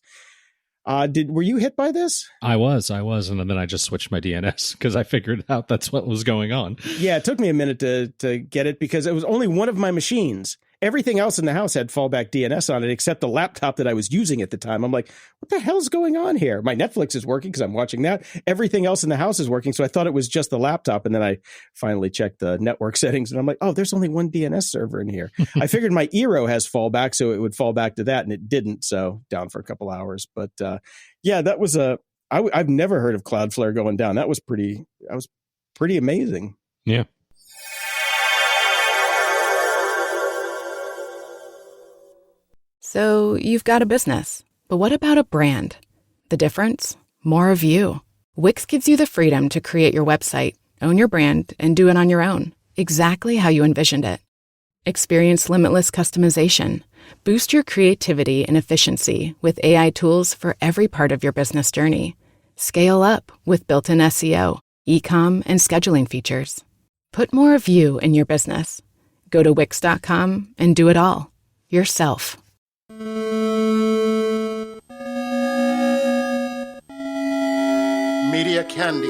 Were you hit by this? I was, and then I just switched my DNS because I figured out that's what was going on. Yeah, it took me a minute to get it because it was only one of my machines. Everything else in the house had fallback DNS on it, except the laptop that I was using at the time. I'm like, what the hell's going on here? My Netflix is working because I'm watching that. Everything else in the house is working. So I thought it was just the laptop. And then I finally checked the network settings and I'm like, oh, there's only one DNS server in here. I figured my Eero has fallback, so it would fall back to that. And it didn't. So down for a couple hours. But yeah, that was I've never heard of Cloudflare going down. That was pretty amazing. Yeah. So you've got a business, but what about a brand? The difference? More of you. Wix gives you the freedom to create your website, own your brand, and do it on your own, exactly how you envisioned it. Experience limitless customization. Boost your creativity and efficiency with AI tools for every part of your business journey. Scale up with built-in SEO, e-com, and scheduling features. Put more of you in your business. Go to Wix.com and do it all. Yourself. Media Candy.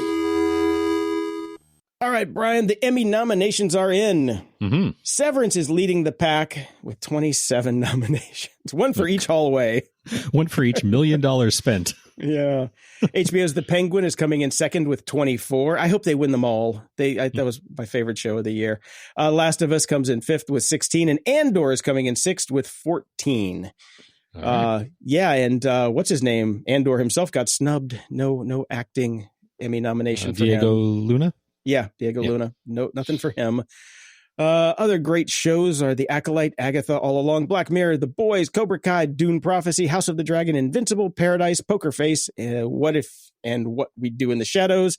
All right, Brian, the Emmy nominations are in. Mm-hmm. Severance is leading the pack with 27 nominations, one for each hallway. One for each $1 million spent. Yeah. HBO's The Penguin is coming in second with 24. I hope they win them all. That was my favorite show of the year. Last of Us comes in fifth with 16, and Andor is coming in sixth with 14. Right. Yeah, and what's his name? Andor himself got snubbed. No acting Emmy nomination for Diego him. Luna? Yeah, Diego Luna. No, nothing for him. Other great shows are The Acolyte, Agatha All Along, Black Mirror, The Boys, Cobra Kai, Dune Prophecy, House of the Dragon, Invincible, Paradise, Poker Face, What If, and What We Do in the Shadows.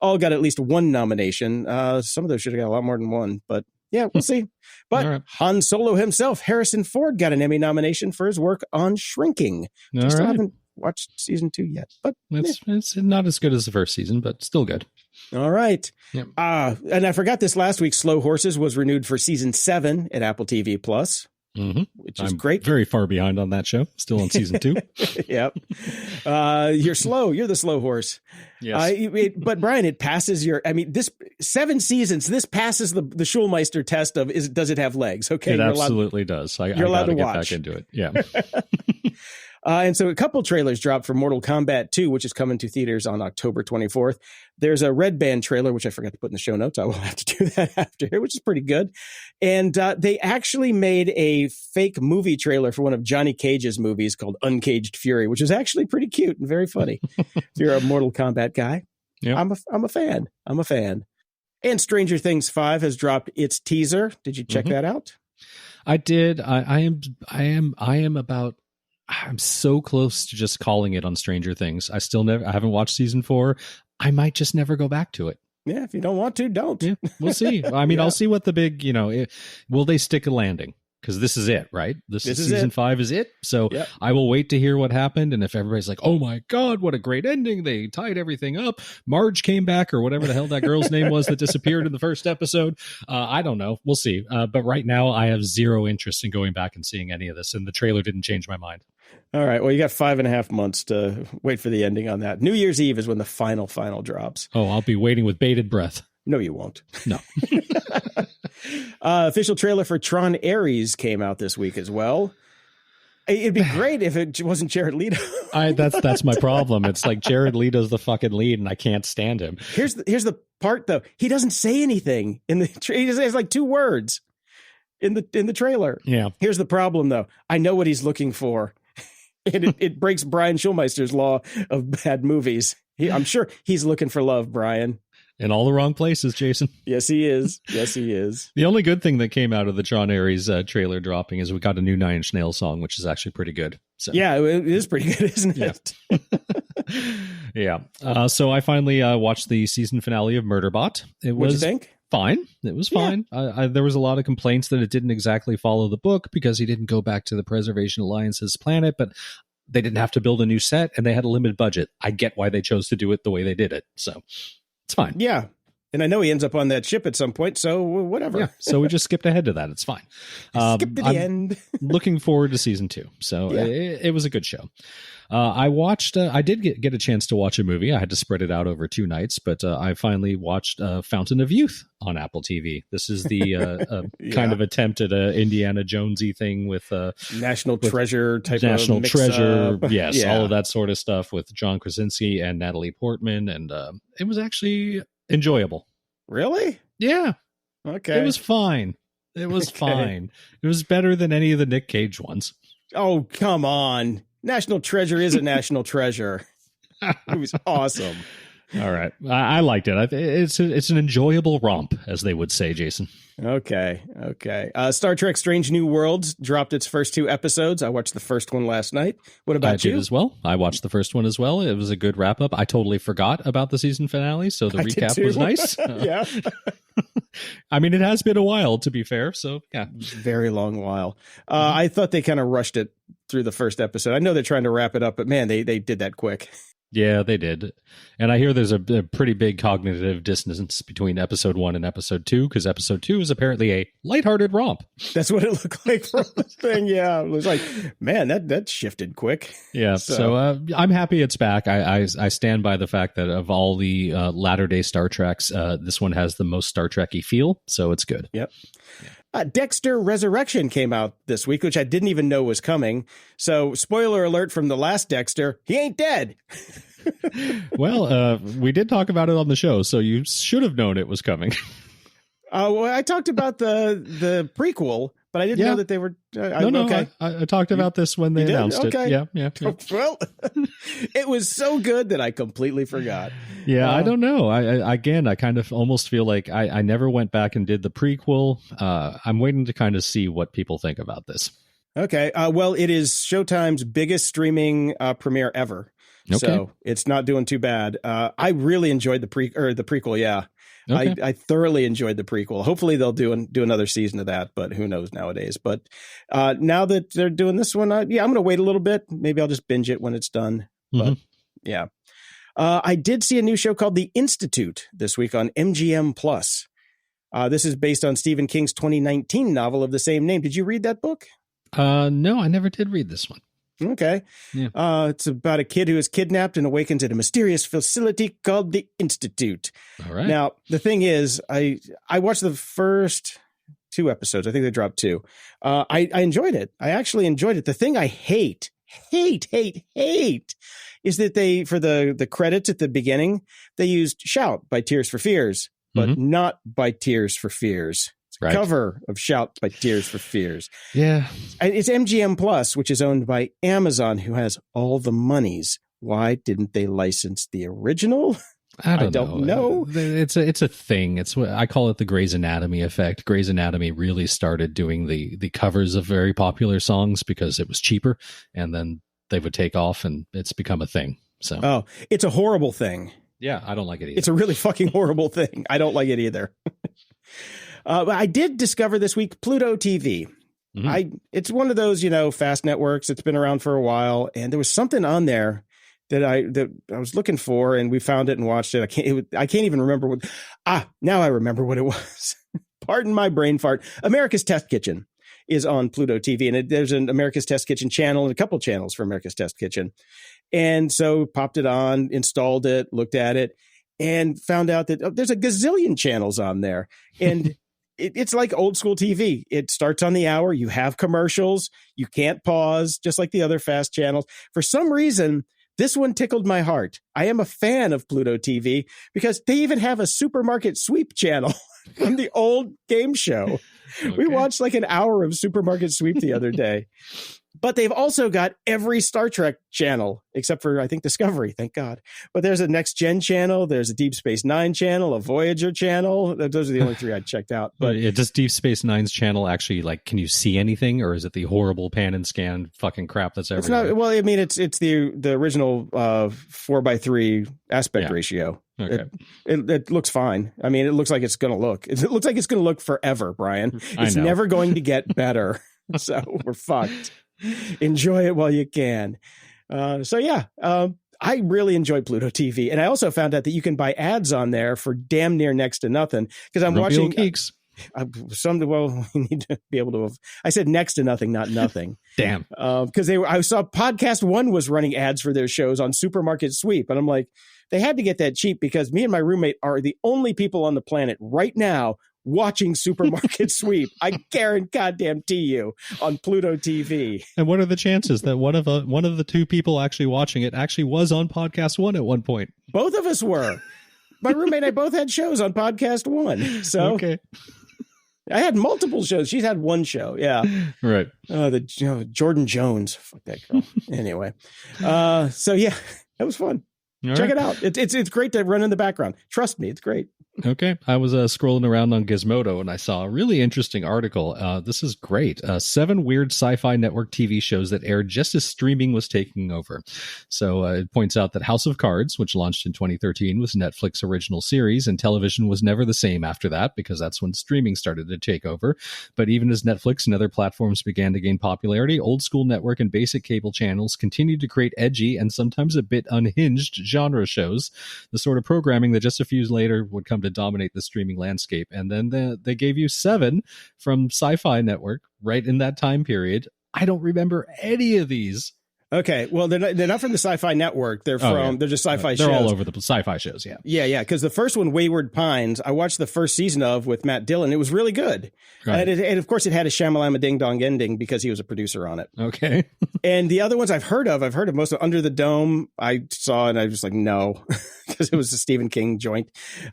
All got at least one nomination. Some of those should have got a lot more than one, but yeah, we'll see. But right. Han Solo himself, Harrison Ford, got an Emmy nomination for his work on Shrinking. I still haven't watched season 2 yet, but it's not as good as the first season, but still good. All right. Yep. And I forgot this last week. Slow Horses was renewed for season 7 at Apple TV Plus, which is great. Very far behind on that show. Still on season 2. Yep. You're slow. You're the slow horse. Yes. But Brian, it passes this 7 seasons. This passes the Schulmeister test of does it have legs? Okay. It absolutely does. You're allowed to get back into it. Yeah. And so a couple trailers dropped for Mortal Kombat 2, which is coming to theaters on October 24th. There's a Red Band trailer, which I forgot to put in the show notes. I will have to do that after here, which is pretty good. And they actually made a fake movie trailer for one of Johnny Cage's movies called Uncaged Fury, which is actually pretty cute and very funny. If you're a Mortal Kombat guy, yep. I'm a fan. I'm a fan. And Stranger Things 5 has dropped its teaser. Did you check that out? I did. I'm so close to just calling it on Stranger Things. I haven't watched season 4. I might just never go back to it. Yeah, if you don't want to, don't. Yeah, we'll see. I mean, I'll see what the big, will they stick a landing? Because this is it, right? This is season 5 is it. So I will wait to hear what happened. And if everybody's like, oh my God, what a great ending. They tied everything up. Marge came back or whatever the hell that girl's name was that disappeared in the first episode. I don't know. We'll see. But right now I have zero interest in going back and seeing any of this. And the trailer didn't change my mind. All right. Well, you got 5.5 months to wait for the ending on that. New Year's Eve is when the final drops. Oh, I'll be waiting with bated breath. No, you won't. No. Official trailer for Tron Ares came out this week as well. It'd be great if it wasn't Jared Leto. That's my problem. It's like Jared Leto's the fucking lead, and I can't stand him. Here's the part though. He doesn't say anything in the. He just has like 2 words in the trailer. Yeah. Here's the problem though. I know what he's looking for. And it breaks Brian Schulmeister's law of bad movies. I'm sure he's looking for love, Brian. In all the wrong places, Jason. Yes, he is. Yes, he is. The only good thing that came out of the Tron Ares trailer dropping is we got a new 9 Inch Nails song, which is actually pretty good. So. Yeah, it is pretty good, isn't it? Yeah. So I finally watched the season finale of Murderbot. What did you think? Fine. It was fine. Yeah. There was a lot of complaints that it didn't exactly follow the book because he didn't go back to the Preservation Alliance's planet, but they didn't have to build a new set and they had a limited budget. I get why they chose to do it the way they did it. So it's fine. Yeah. And I know he ends up on that ship at some point, so whatever. Yeah, so we just skipped ahead to that. It's fine. Skip to the end. Looking forward to season 2. So it was a good show. I watched. I did get a chance to watch a movie. I had to spread it out over 2 nights, but I finally watched Fountain of Youth on Apple TV. This is the kind of attempt at a Indiana Jonesy thing with National Treasure type National of Treasure. Yes, all of that sort of stuff with John Krasinski and Natalie Portman, and it was actually enjoyable. Really? Yeah. Okay. It was fine. It was fine. It was better than any of the Nick Cage ones. Oh, come on. National Treasure is a national treasure. It was awesome. All right. I liked it. It's an enjoyable romp, as they would say, Jason. Okay. Star Trek Strange New Worlds dropped its first 2 episodes. I watched the first one last night. What about you? I did as well. I watched the first one as well. It was a good wrap up. I totally forgot about the season finale, so the recap was nice. Yeah. I mean, it has been a while, to be fair. So, yeah. Very long while. I thought they kind of rushed it through the first episode. I know they're trying to wrap it up, but man, they did that quick. Yeah, they did. And I hear there's a pretty big cognitive dissonance between episode 1 and episode 2, because episode 2 is apparently a lighthearted romp. That's what it looked like from the thing. Yeah. It was like, man, that shifted quick. Yeah. So I'm happy it's back. I stand by the fact that of all the latter day Star Treks, this one has the most Star Trek-y feel. So it's good. Yep. Yeah. Dexter Resurrection came out this week, which I didn't even know was coming. So, spoiler alert from the last Dexter, he ain't dead. Well, we did talk about it on the show, so you should have known it was coming. Well, I talked about the prequel, but I didn't know that they were. Okay. I talked about this when they announced it. Yeah. Well, it was so good that I completely forgot. Yeah, I don't know. I kind of almost feel like I never went back and did the prequel. I'm waiting to kind of see what people think about this. Okay. Well, it is Showtime's biggest streaming premiere ever. Okay. So it's not doing too bad. I really enjoyed the prequel. Yeah. Okay. I thoroughly enjoyed the prequel. Hopefully they'll do another season of that, but who knows nowadays. But now that they're doing this one, I'm going to wait a little bit. Maybe I'll just binge it when it's done. Mm-hmm. But yeah. I did see a new show called The Institute this week on MGM Plus. This is based on Stephen King's 2019 novel of the same name. Did you read that book? No, I never did read this one. Okay. Yeah. It's about a kid who is kidnapped and awakens at a mysterious facility called the Institute. All right. Now, the thing is, I watched the first 2 episodes. I think they dropped 2. I enjoyed it. I actually enjoyed it. The thing I hate is that they, for the credits at the beginning, they used Shout by Tears for Fears, but not by Tears for Fears. Right. Cover of Shout by Tears for Fears. Yeah. It's MGM Plus, which is owned by Amazon, who has all the monies. Why didn't they license the original? I don't know. It's a thing. It's what I call it, the Grey's Anatomy effect. Grey's Anatomy really started doing the covers of very popular songs because it was cheaper, and then they would take off, and it's become a thing. So it's a horrible thing. Yeah, I don't like it either. It's a really fucking horrible thing. I don't like it either. But I did discover this week Pluto TV. It's one of those, fast networks. It's been around for a while, and there was something on there that I was looking for, and we found it and watched it. I can't even remember what. Now I remember what it was. Pardon my brain fart. America's Test Kitchen is on Pluto TV, and there's an America's Test Kitchen channel and a couple channels for America's Test Kitchen, and so popped it on, installed it, looked at it, and found out that there's a gazillion channels on there, and. It's like old school TV. It starts on the hour. You have commercials. You can't pause, just like the other fast channels. For some reason, this one tickled my heart. I am a fan of Pluto TV because they even have a supermarket sweep channel from the old game show. Okay. We watched like an hour of Supermarket Sweep the other day. But they've also got every Star Trek channel, except for, I think, Discovery. Thank God. But there's a Next Gen channel. There's a Deep Space Nine channel, a Voyager channel. Those are the only 3 I checked out. But does Deep Space Nine's channel actually, can you see anything? Or is it the horrible pan and scan fucking crap that's everywhere? It's not. Well, I mean, it's the original 4:3 aspect ratio. Okay. It looks fine. I mean, it looks like it's going to look. It looks like it's going to look forever, Brian. It's never going to get better. So we're fucked. Enjoy it while you can. I really enjoyed Pluto TV, and I also found out that you can buy ads on there for damn near next to nothing because I'm watching geeks. We need to be able to. I said next to nothing, not nothing. Damn. Because I saw Podcast One was running ads for their shows on Supermarket Sweep, and I'm like, they had to get that cheap because me and my roommate are the only people on the planet right now watching Supermarket Sweep. I guarantee you on Pluto TV. And what are the chances that one of the 2 people actually watching it actually was on Podcast One at one point? Both of us were. My roommate and I both had shows on Podcast One. So okay. I had multiple shows. She's had one show. Yeah. Right. Jordan Jones. Fuck that girl. Anyway. That was fun. Check it out. It's great to run in the background. Trust me, it's great. Okay. I was scrolling around on Gizmodo and I saw a really interesting article. This is great. 7 weird sci-fi network TV shows that aired just as streaming was taking over. So it points out that House of Cards, which launched in 2013, was Netflix original series, and television was never the same after that because that's when streaming started to take over. But even as Netflix and other platforms began to gain popularity, old school network and basic cable channels continued to create edgy and sometimes a bit unhinged genre shows, the sort of programming that just a few years later would come to dominate the streaming landscape. And then they gave you 7 from Sci-Fi Network right in that time period. I don't remember any of these. Okay, well, they're not from the Sci-Fi Network. They're they're just sci-fi shows. They're all over the sci-fi shows, yeah. Yeah, because the first one, Wayward Pines, I watched the first season of with Matt Dillon. It was really good. Right. And of course, it had a Shyamalama Ding Dong ending because he was a producer on it. Okay. And the other ones I've heard of most of Under the Dome, I saw, and I was just like, no, because it was a Stephen King joint.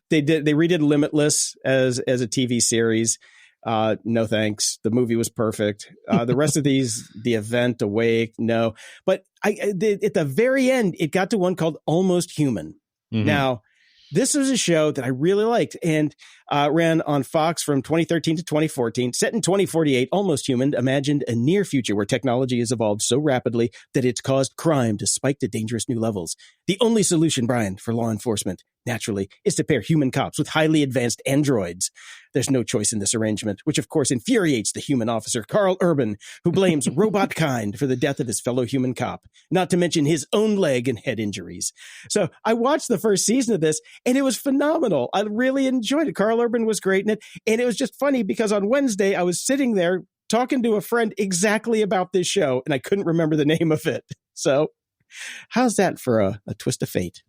They redid Limitless as a TV series. No thanks. The movie was perfect. The rest of these, The Event, Awake, no. But at the very end, it got to one called Almost Human. Mm-hmm. Now, this was a show that I really liked and ran on Fox from 2013 to 2014. Set in 2048, Almost Human imagined a near future where technology has evolved so rapidly that it's caused crime to spike to dangerous new levels. The only solution, Brian, for law enforcement, naturally, is to pair human cops with highly advanced androids. There's no choice in this arrangement, which of course infuriates the human officer, Carl Urban, who blames robot kind for the death of his fellow human cop, not to mention his own leg and head injuries. So I watched the first season of this, and it was phenomenal. I really enjoyed it. Carl Urban was great in it, and it was just funny because on Wednesday, I was sitting there talking to a friend exactly about this show, and I couldn't remember the name of it. So how's that for a twist of fate?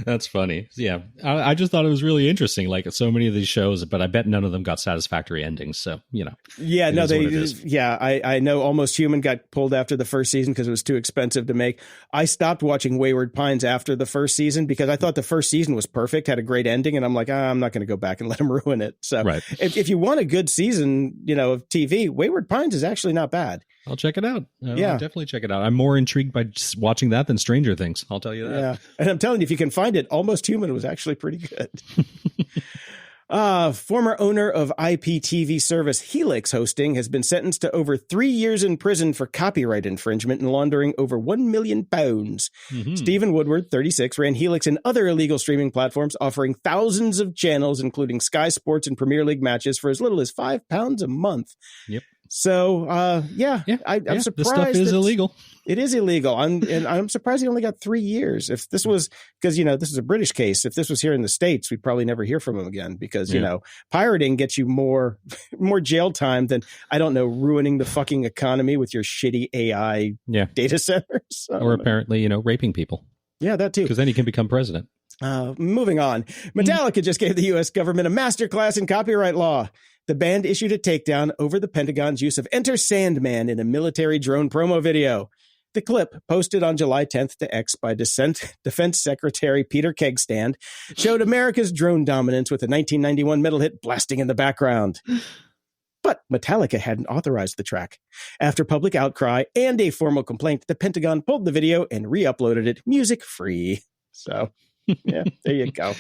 That's funny. Yeah. I just thought it was really interesting. Like so many of these shows, but I bet none of them got satisfactory endings. So, Yeah, no, I know Almost Human got pulled after the first season because it was too expensive to make. I stopped watching Wayward Pines after the first season because I thought the first season was perfect, had a great ending. And I'm like, I'm not going to go back and let them ruin it. So right. if you want a good season, of TV, Wayward Pines is actually not bad. I'll check it out. I'll definitely check it out. I'm more intrigued by just watching that than Stranger Things. I'll tell you that. Yeah. And I'm telling you, if you can find it, Almost Human was actually pretty good. Former owner of IPTV service Helix Hosting has been sentenced to over 3 years in prison for copyright infringement and laundering over £1 million. Mm-hmm. Stephen Woodward, 36, ran Helix and other illegal streaming platforms, offering thousands of channels, including Sky Sports and Premier League matches, for as little as £5 a month. Yep. So, I'm surprised. This stuff is illegal. It is illegal. I'm surprised he only got 3 years. If this was, because, this is a British case. If this was here in the States, we'd probably never hear from him again because, pirating gets you more jail time than, I don't know, ruining the fucking economy with your shitty AI data centers. Or apparently, raping people. Yeah, that too. Because then he can become president. Moving on. Metallica just gave the U.S. government a masterclass in copyright law. The band issued a takedown over the Pentagon's use of Enter Sandman in a military drone promo video. The clip, posted on July 10th to X by Defense Secretary Peter Kegstand, showed America's drone dominance with the 1991 metal hit blasting in the background. But Metallica hadn't authorized the track. After public outcry and a formal complaint, the Pentagon pulled the video and re-uploaded it music-free. So, yeah, there you go.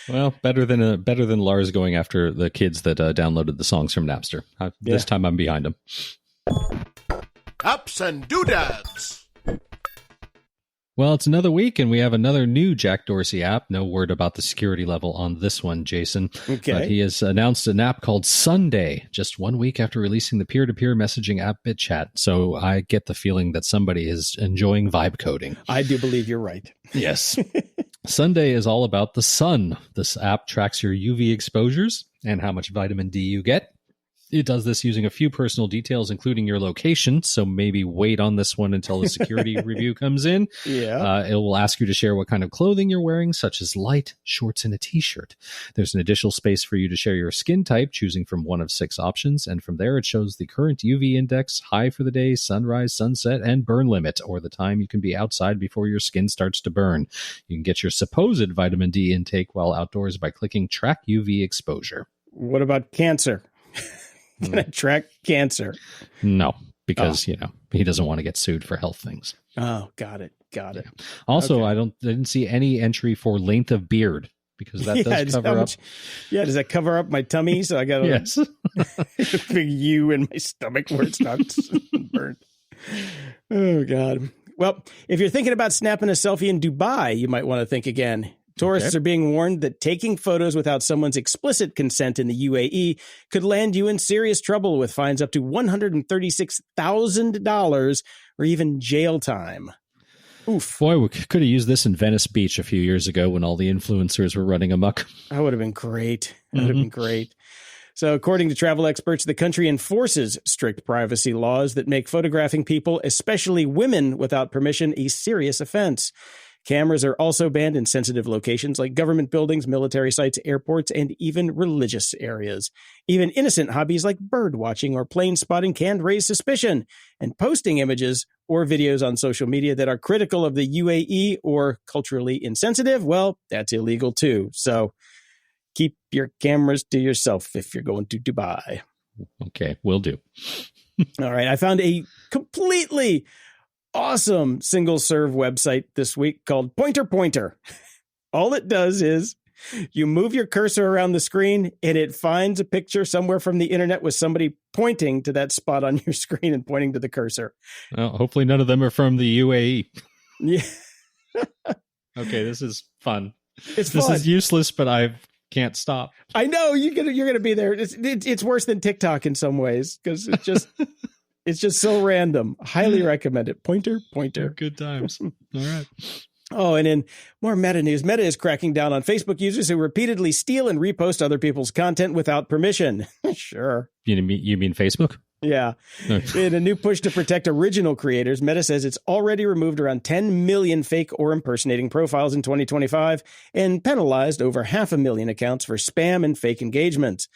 Well, better than Lars going after the kids that downloaded the songs from Napster. This time I'm behind him. Ups and doodads. Well, it's another week, and we have another new Jack Dorsey app. No word about the security level on this one, Jason. Okay. But he has announced an app called Sunday, just 1 week after releasing the peer-to-peer messaging app BitChat. So I get the feeling that somebody is enjoying vibe coding. I do believe you're right. Yes. Sunday is all about the sun. This app tracks your UV exposures and how much vitamin D you get. It does this using a few personal details, including your location. So maybe wait on this one until the security review comes in. Yeah. It will ask you to share what kind of clothing you're wearing, such as light shorts and a t-shirt. There's an additional space for you to share your skin type, choosing from one of 6 options. And from there, it shows the current UV index, high for the day, sunrise, sunset, and burn limit, or the time you can be outside before your skin starts to burn. You can get your supposed vitamin D intake while outdoors by clicking Track UV Exposure. What about cancer? Can I track cancer? No, because, he doesn't want to get sued for health things. Oh, got it. Yeah. Also, okay. I didn't see any entry for length of beard because that does cover up. Yeah, does that cover up my tummy? So I got yes. a big U in my stomach where it's not burnt. Oh, God. Well, if you're thinking about snapping a selfie in Dubai, you might want to think again. Tourists are being warned that taking photos without someone's explicit consent in the UAE could land you in serious trouble with fines up to $136,000 or even jail time. Oof. Boy, we could have used this in Venice Beach a few years ago when all the influencers were running amok. That would have been great. So according to travel experts, the country enforces strict privacy laws that make photographing people, especially women, without permission a serious offense. Cameras are also banned in sensitive locations like government buildings, military sites, airports, and even religious areas. Even innocent hobbies like bird watching or plane spotting can raise suspicion, and posting images or videos on social media that are critical of the UAE or culturally insensitive, well, that's illegal too. So keep your cameras to yourself if you're going to Dubai. Okay, will do. All right. I found a completely awesome single serve website this week called Pointer. All it does is you move your cursor around the screen and it finds a picture somewhere from the internet with somebody pointing to that spot on your screen and pointing to the cursor. Well, hopefully none of them are from the UAE. Yeah. Okay, this is fun. This is useless, but I can't stop. I know you're gonna be there. It's worse than TikTok in some ways because it's just so random. Highly recommend it. Pointer. Good times. All right. Oh, and in more meta news, Meta is cracking down on Facebook users who repeatedly steal and repost other people's content without permission. Sure. You mean Facebook? Yeah. In a new push to protect original creators, Meta says it's already removed around 10 million fake or impersonating profiles in 2025 and penalized over 500,000 accounts for spam and fake engagements.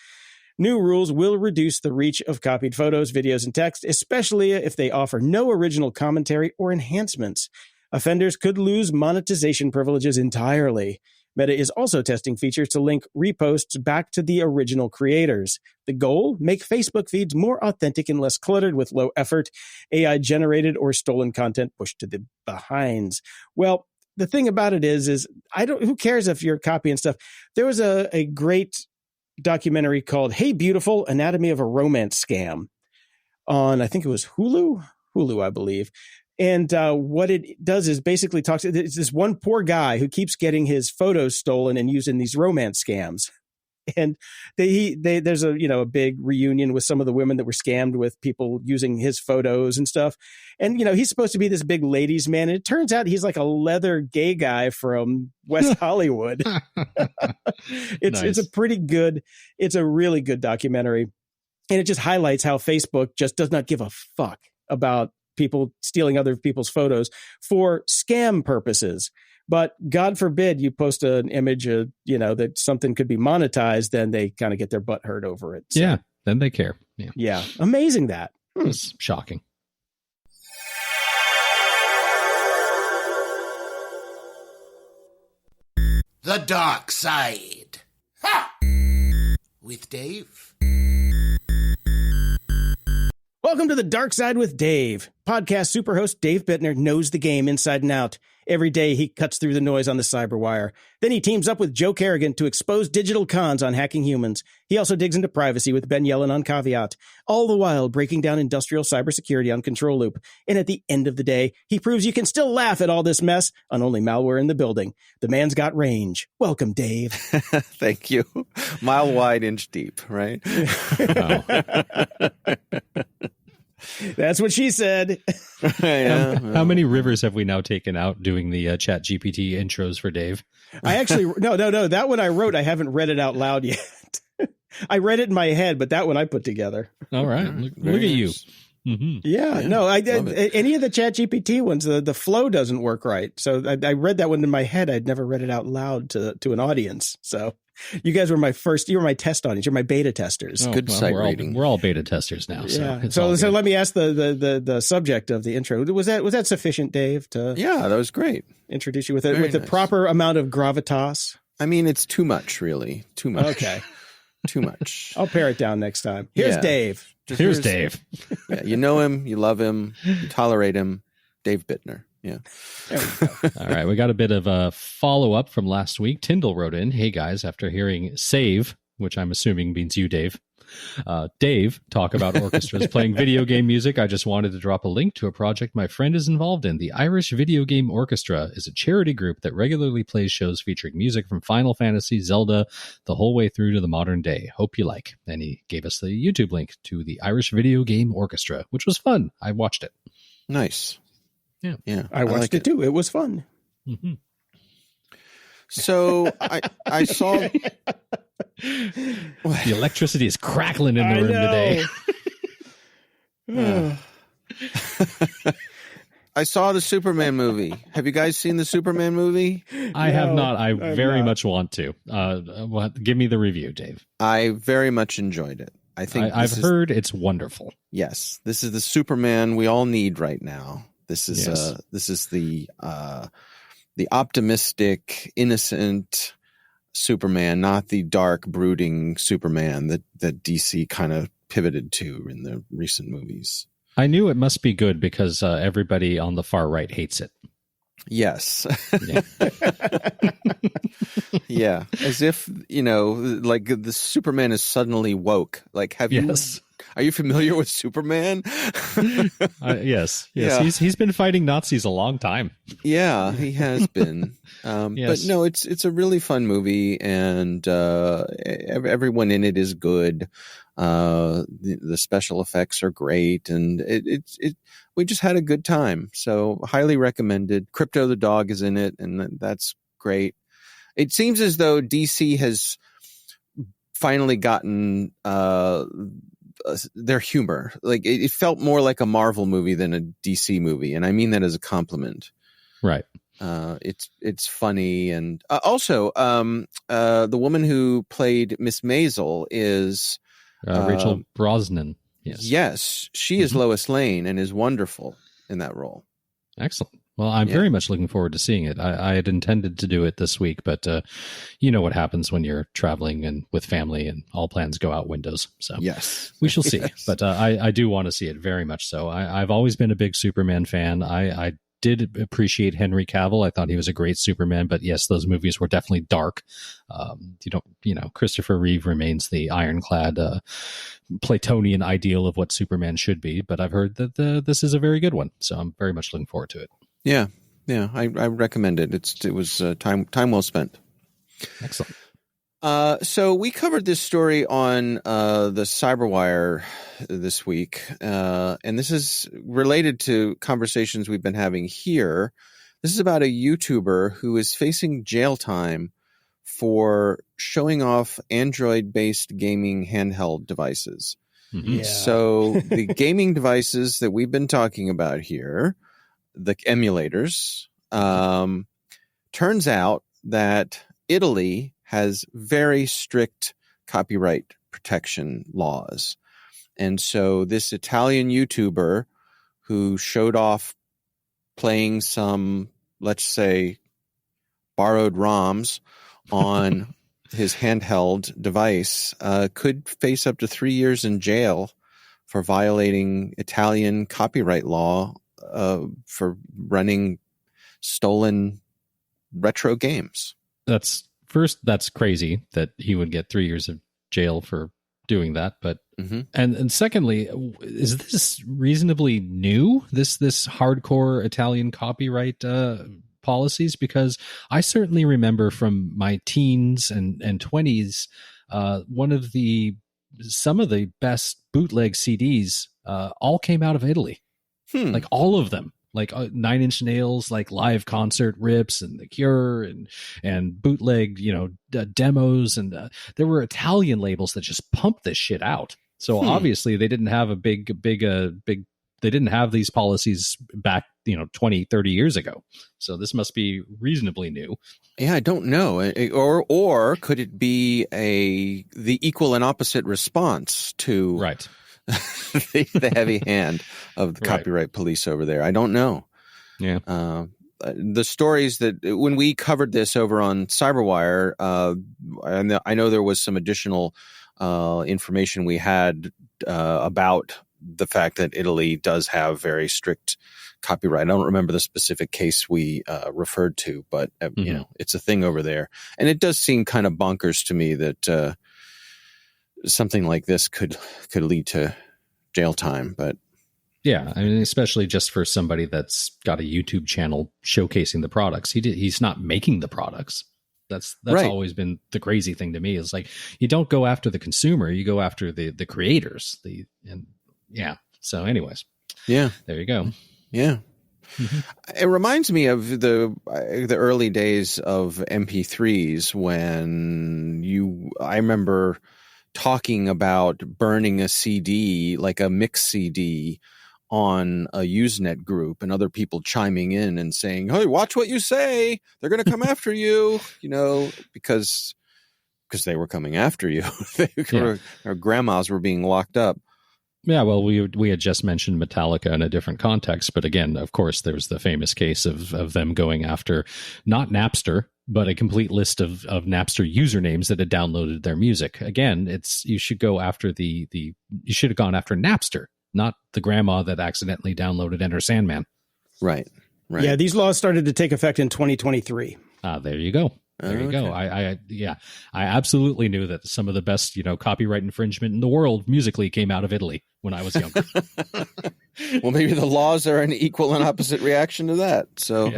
New rules will reduce the reach of copied photos, videos, and text, especially if they offer no original commentary or enhancements. Offenders could lose monetization privileges entirely. Meta is also testing features to link reposts back to the original creators. The goal? Make Facebook feeds more authentic and less cluttered with low effort, AI-generated or stolen content pushed to the behinds. Well, the thing about it is who cares if you're copying stuff? There was a great documentary called Hey Beautiful, Anatomy of a Romance Scam on, I think it was Hulu, I believe. And what it does is basically it's this one poor guy who keeps getting his photos stolen and used in these romance scams. And there's a big reunion with some of the women that were scammed with people using his photos and stuff. And, he's supposed to be this big ladies man. And it turns out he's like a leather gay guy from West Hollywood. It's a really good documentary. And it just highlights how Facebook just does not give a fuck about people stealing other people's photos for scam purposes. But God forbid you post an image, that something could be monetized, then they kind of get their butt hurt over it. So, yeah, then they care. Yeah. Amazing that. It's shocking. The Dark Side. Ha! With Dave. Welcome to The Dark Side with Dave. Podcast superhost Dave Bittner knows the game inside and out. Every day he cuts through the noise on the cyberwire. Then he teams up with Joe Kerrigan to expose digital cons on hacking humans. He also digs into privacy with Ben Yellen on Caveat, all the while breaking down industrial cybersecurity on Control Loop. And at the end of the day, he proves you can still laugh at all this mess on only malware in the building. The man's got range. Welcome, Dave. Thank you. Mile wide, inch deep, right? That's what she said. Yeah. How many rivers have we now taken out doing the Chat GPT intros for Dave? I actually, no. That one I wrote, I haven't read it out loud yet. I read it in my head, but that one I put together. All right. Look at you. Mm-hmm. Yeah, no, I did any of the Chat GPT ones. The flow doesn't work right. So I read that one in my head. I'd never read it out loud to an audience. So you guys were my test audience. You're my beta testers. Good sight reading. We're all beta testers now. Yeah. So let me ask the subject of the intro. Was that sufficient, Dave? Yeah, that was great. Introduce you with the proper amount of gravitas. I mean, it's too much, really. Too much. Okay. Too much. I'll pare it down next time. Here's Dave. Here's Dave. Yeah, you know him, you love him, you tolerate him. Dave Bittner. Yeah. There we go. All right. We got a bit of a follow-up from last week. Tyndall wrote in, hey guys, after hearing Save, which I'm assuming means you, Dave, Dave talk about orchestras playing video game music, I just wanted to drop a link to a project my friend is involved in. The Irish Video Game Orchestra is a charity group that regularly plays shows featuring music from Final Fantasy, Zelda, the whole way through to the modern day. Hope you like. And he gave us the YouTube link to the Irish Video Game Orchestra, which was fun. I watched it. Nice. Yeah. I watched it too. It was fun. Mm-hmm. So I saw the electricity is crackling in the room today. I saw the Superman movie. Have you guys seen the Superman movie? I have not. I very much want to. Give me the review, Dave. I very much enjoyed it. I think I've heard it's wonderful. Yes, this is the Superman we all need right now. This is the optimistic, innocent, Superman, not the dark, brooding Superman that DC kind of pivoted to in the recent movies. I knew it must be good because everybody on the far right hates it. Yes. Yeah. Yeah. As if, like the Superman is suddenly woke. Like, are you familiar with Superman? Yes. Yeah. He's been fighting Nazis a long time. Yeah, he has been. Yes. But no, it's a really fun movie, and everyone in it is good. The special effects are great, and we just had a good time. So highly recommended. Crypto the dog is in it, and that's great. It seems as though DC has finally gotten their humor. Like it felt more like a Marvel movie than a DC movie, and I mean that as a compliment. Right. It's funny, and also the woman who played Miss Maisel is Rachel Brosnan. Yes, she is Lois Lane and is wonderful in that role. Excellent. Well, I'm very much looking forward to seeing it. I had intended to do it this week, but you know what happens when you're traveling and with family and all plans go out windows. So yes, we shall see. Yes. But I do want to see it very much so. I've always been a big Superman fan. I did appreciate Henry Cavill. I thought he was a great Superman, but yes, those movies were definitely dark. Christopher Reeve remains the ironclad Platonian ideal of what Superman should be, but I've heard that this is a very good one. So I'm very much looking forward to it. Yeah. I recommend it. It was time well spent. Excellent. So we covered this story on the Cyberwire this week, and this is related to conversations we've been having here. This is about a YouTuber who is facing jail time for showing off Android-based gaming handheld devices. Mm-hmm. Yeah. So the gaming devices that we've been talking about here, the emulators, turns out that Italy has very strict copyright protection laws. And so this Italian YouTuber who showed off playing some, let's say, borrowed ROMs on his handheld device could face up to 3 years in jail for violating Italian copyright law for running stolen retro games. That's crazy that he would get 3 years of jail for doing that. But and secondly, is this reasonably new? This hardcore Italian copyright policies? Because I certainly remember from my teens and 20s, some of the best bootleg CDs all came out of Italy, like all of them. Like 9 Inch Nails, like live concert rips, and The Cure, and bootleg, demos, and there were Italian labels that just pumped this shit out. So obviously they didn't have they didn't have these policies back, 20, 30 years ago. So this must be reasonably new. Yeah, I don't know. Or could it be the equal and opposite response to Right. the heavy hand of the copyright police over there? I don't know. Yeah. The stories that when we covered this over on Cyberwire, I know there was some additional information we had about the fact that Italy does have very strict copyright. I don't remember the specific case we referred to, but it's a thing over there, and it does seem kind of bonkers to me that something like this could lead to jail time. But yeah, I mean, especially just for somebody that's got a YouTube channel showcasing the products. He's not making the products. That's right. Always been the crazy thing to me, is like, you don't go after the consumer, you go after the creators. So anyways, there you go. Yeah. It reminds me of the early days of MP3s when I remember talking about burning a CD, like a mix CD, on a Usenet group, and other people chiming in and saying, "Hey, watch what you say. They're going to come after you," because they were coming after you. Our grandmas were being locked up. Yeah, well, we had just mentioned Metallica in a different context, but again, of course, there's the famous case of them going after not Napster, but a complete list of Napster usernames that had downloaded their music. Again, you should go after you should have gone after Napster, not the grandma that accidentally downloaded Enter Sandman. Right. Yeah, these laws started to take effect in 2023. There you go. There you go. I absolutely knew that some of the best, copyright infringement in the world musically came out of Italy when I was younger. Well, maybe the laws are an equal and opposite reaction to that. So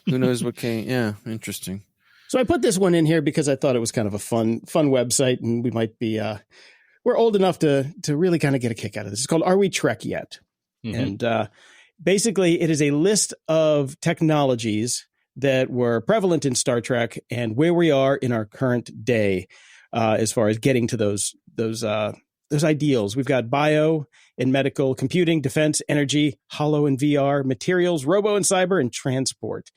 who knows what came? Yeah, interesting. So I put this one in here because I thought it was kind of a fun website, and we might be we're old enough to really kind of get a kick out of this. It's called Are We Trek Yet? Mm-hmm. And basically it is a list of technologies that were prevalent in Star Trek and where we are in our current day as far as getting to those ideals. We've got bio and medical, computing, defense, energy, holo and VR, materials, robo and cyber, and transport.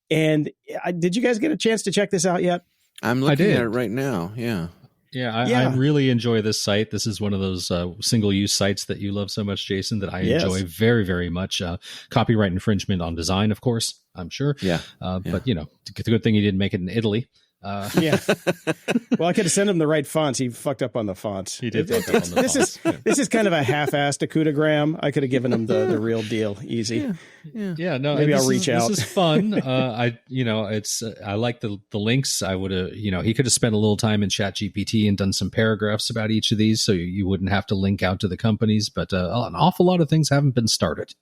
And did you guys get a chance to check this out yet? I'm looking at it right now. Yeah. Yeah, I really enjoy this site. This is one of those single-use sites that you love so much, Jason, that I enjoy very, very much. Copyright infringement on design, of course, I'm sure. Yeah. But, it's a good thing he didn't make it in Italy. Yeah. Well, I could have sent him the right fonts. He fucked up on the fonts. He did fuck up on the fonts. This is kind of a half-assed Acudagram. I could have given him the real deal. Easy. Yeah. No. Maybe I'll reach out. This is fun. I like the links. I would have, he could have spent a little time in ChatGPT and done some paragraphs about each of these, so you wouldn't have to link out to the companies. But an awful lot of things haven't been started,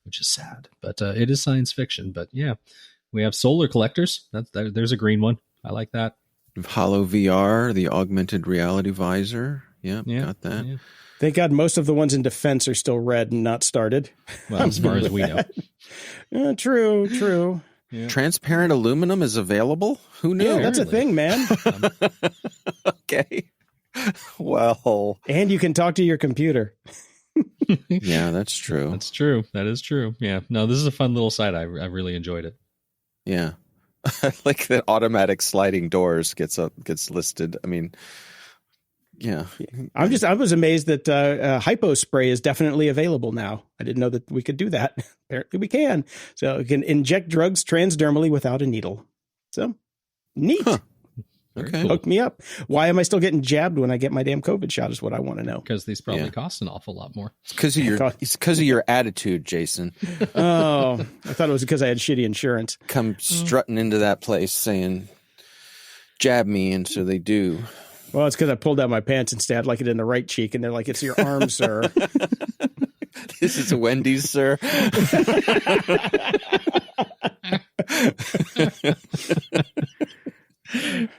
which is sad. But it is science fiction. But yeah, we have solar collectors. There's a green one. I like that. Holo VR, the augmented reality visor. Yeah, got that. Yeah. Thank God most of the ones in defense are still red and not started. Well, as far as we know. True. Yeah. Transparent aluminum is available? Who knew? Yeah, that's a thing, man. Okay. Well. And you can talk to your computer. Yeah, that's true. That's true. That is true. Yeah. No, this is a fun little site. I really enjoyed it. Yeah. I like that automatic sliding doors gets listed. I mean, yeah. I was amazed that hypo spray is definitely available now. I didn't know that we could do that. Apparently we can. So you can inject drugs transdermally without a needle. So neat. Huh. Okay. Hook me up. Why am I still getting jabbed when I get my damn COVID shot is what I want to know. Because these probably cost an awful lot more. It's because of your attitude, Jason. Oh, I thought it was because I had shitty insurance. Come strutting into that place saying, jab me, and so they do. Well, it's because I pulled out my pants and stabbed like it in the right cheek, and they're like, it's your arm, sir. This is a Wendy's, sir.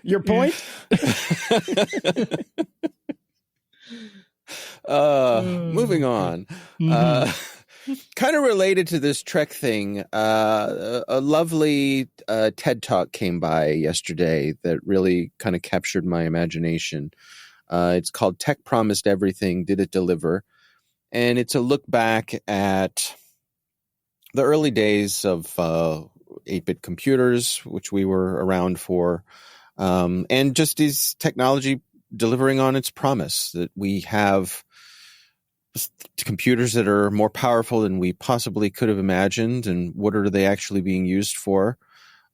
Your point? Moving on. Kind of related to this Trek thing, a lovely TED Talk came by yesterday that really kind of captured my imagination. It's called Tech Promised Everything, Did It Deliver? And it's a look back at the early days of 8-bit computers, which we were around for, and just is technology delivering on its promise that we have computers that are more powerful than we possibly could have imagined, and what are they actually being used for?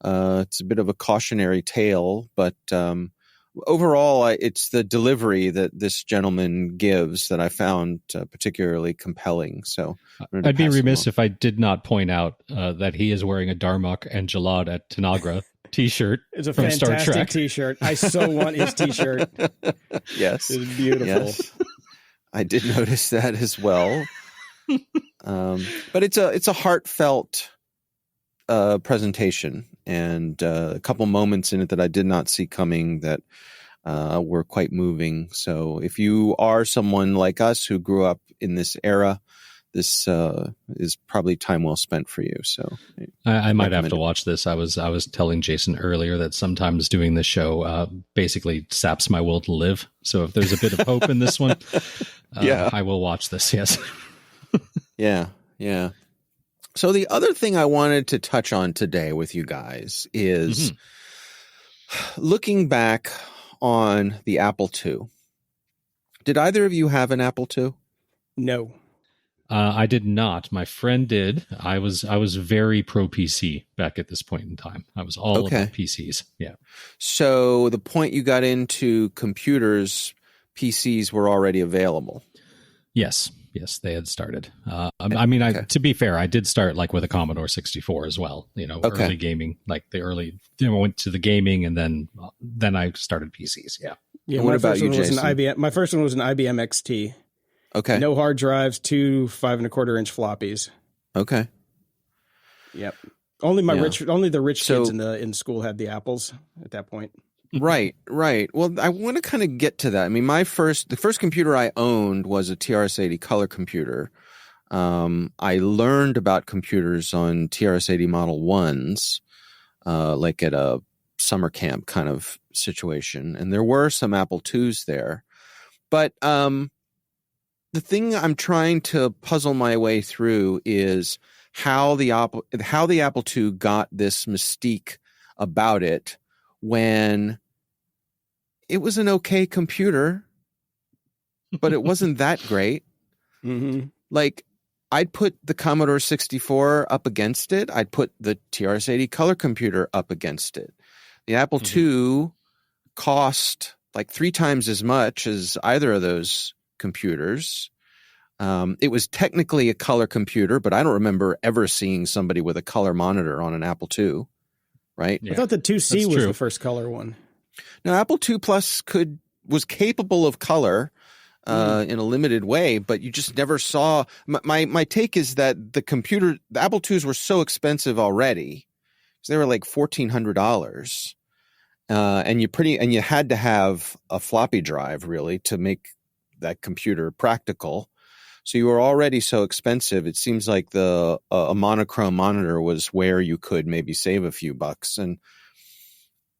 It's a bit of a cautionary tale, but overall, it's the delivery that this gentleman gives that I found particularly compelling. So I'd be remiss if I did not point out that he is wearing a Darmok and Jalad at Tanagra t-shirt. It's a from Star fantastic Trek. t-shirt. I so want his t-shirt. Yes. It's beautiful. Yes. I did notice that as well. But it's a heartfelt presentation, and a couple moments in it that I did not see coming that were quite moving. So if you are someone like us who grew up in this era, this is probably time well spent for you. So I might have to watch this. I was telling Jason earlier that sometimes doing this show basically saps my will to live. So if there's a bit of hope in this one, I will watch this. Yes. Yeah. So the other thing I wanted to touch on today with you guys is looking back on the Apple II. Did either of you have an Apple II? No. I did not. My friend did. I was very pro PC back at this point in time. I was all about PCs. Yeah. So the point you got into computers, PCs were already available. Yes, they had started. To be fair, I did start like with a Commodore 64 as well. Early gaming, like the early. Went to the gaming, and then I started PCs. Yeah. Yeah. What about you, Jason? My first one was an IBM XT. Okay. No hard drives, 2 5.25-inch floppies. Okay. Yep. Only the rich kids in school had the Apples at that point. Right. Well, I want to kind of get to that. I mean, the first computer I owned was a TRS-80 color computer. I learned about computers on TRS-80 Model 1s, like at a summer camp kind of situation. And there were some Apple IIs there. But the thing I'm trying to puzzle my way through is how the Apple II got this mystique about it when it was an okay computer, but it wasn't that great. Mm-hmm. Like, I'd put the Commodore 64 up against it. I'd put the TRS-80 color computer up against it. The Apple II cost like 3 times as much as either of those computers. It was technically a color computer, but I don't remember ever seeing somebody with a color monitor on an Apple II, right? Yeah. I thought the 2C was the first color one. No, Apple II Plus was capable of color in a limited way, but you just never saw. My take is that the Apple IIs were so expensive already. They were like $1,400, and you had to have a floppy drive really to make that computer practical. So you were already so expensive. It seems like a monochrome monitor was where you could maybe save a few bucks. And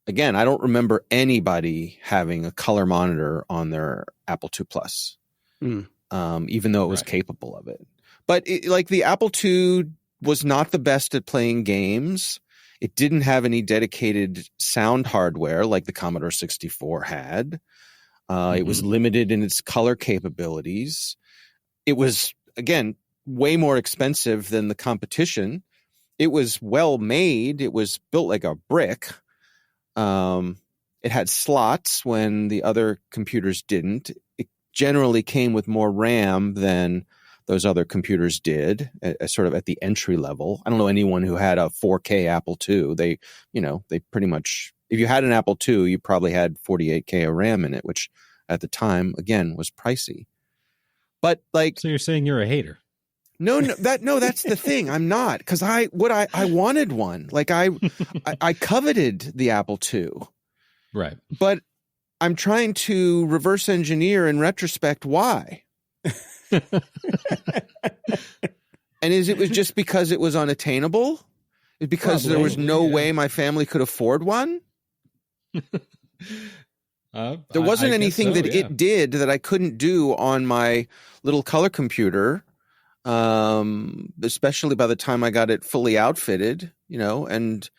again, I don't remember anybody having a color monitor on their Apple II Plus, even though it was capable of it. But the Apple II was not the best at playing games. It didn't have any dedicated sound hardware like the Commodore 64 had. It was limited in its color capabilities. It was, again, way more expensive than the competition. It was well made. It was built like a brick. It had slots when the other computers didn't. It generally came with more RAM than those other computers did, sort of at the entry level. I don't know anyone who had a 4K Apple II. They pretty much, if you had an Apple II, you probably had 48K of RAM in it, which at the time, again, was pricey. But so you're saying you're a hater? No, that's the thing. I'm not, because I wanted one. Like I coveted the Apple II, right? But I'm trying to reverse engineer in retrospect why. And it was just because it was unattainable? Because there was no way my family could afford one? There wasn't anything that it did that I couldn't do on my little color computer, especially by the time I got it fully outfitted, and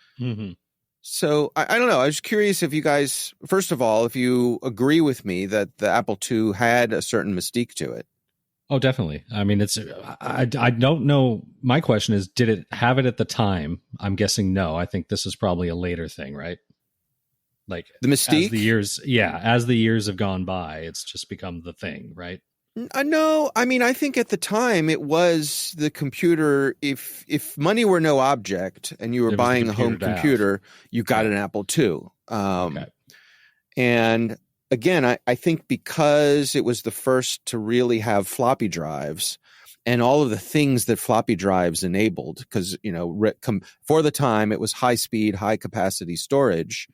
so I don't know. I was curious if you guys, first of all, if you agree with me that the Apple II had a certain mystique to it. Oh, definitely. I mean, I don't know. My question is, did it have it at the time? I'm guessing no. I think this is probably a later thing, right? Like the mystique? As the years have gone by, it's just become the thing, right? No, I mean, I think at the time it was the computer. If money were no object and you were buying a home computer, you got an Apple II. And again, I think because it was the first to really have floppy drives and all of the things that floppy drives enabled, because, for the time it was high speed, high capacity storage.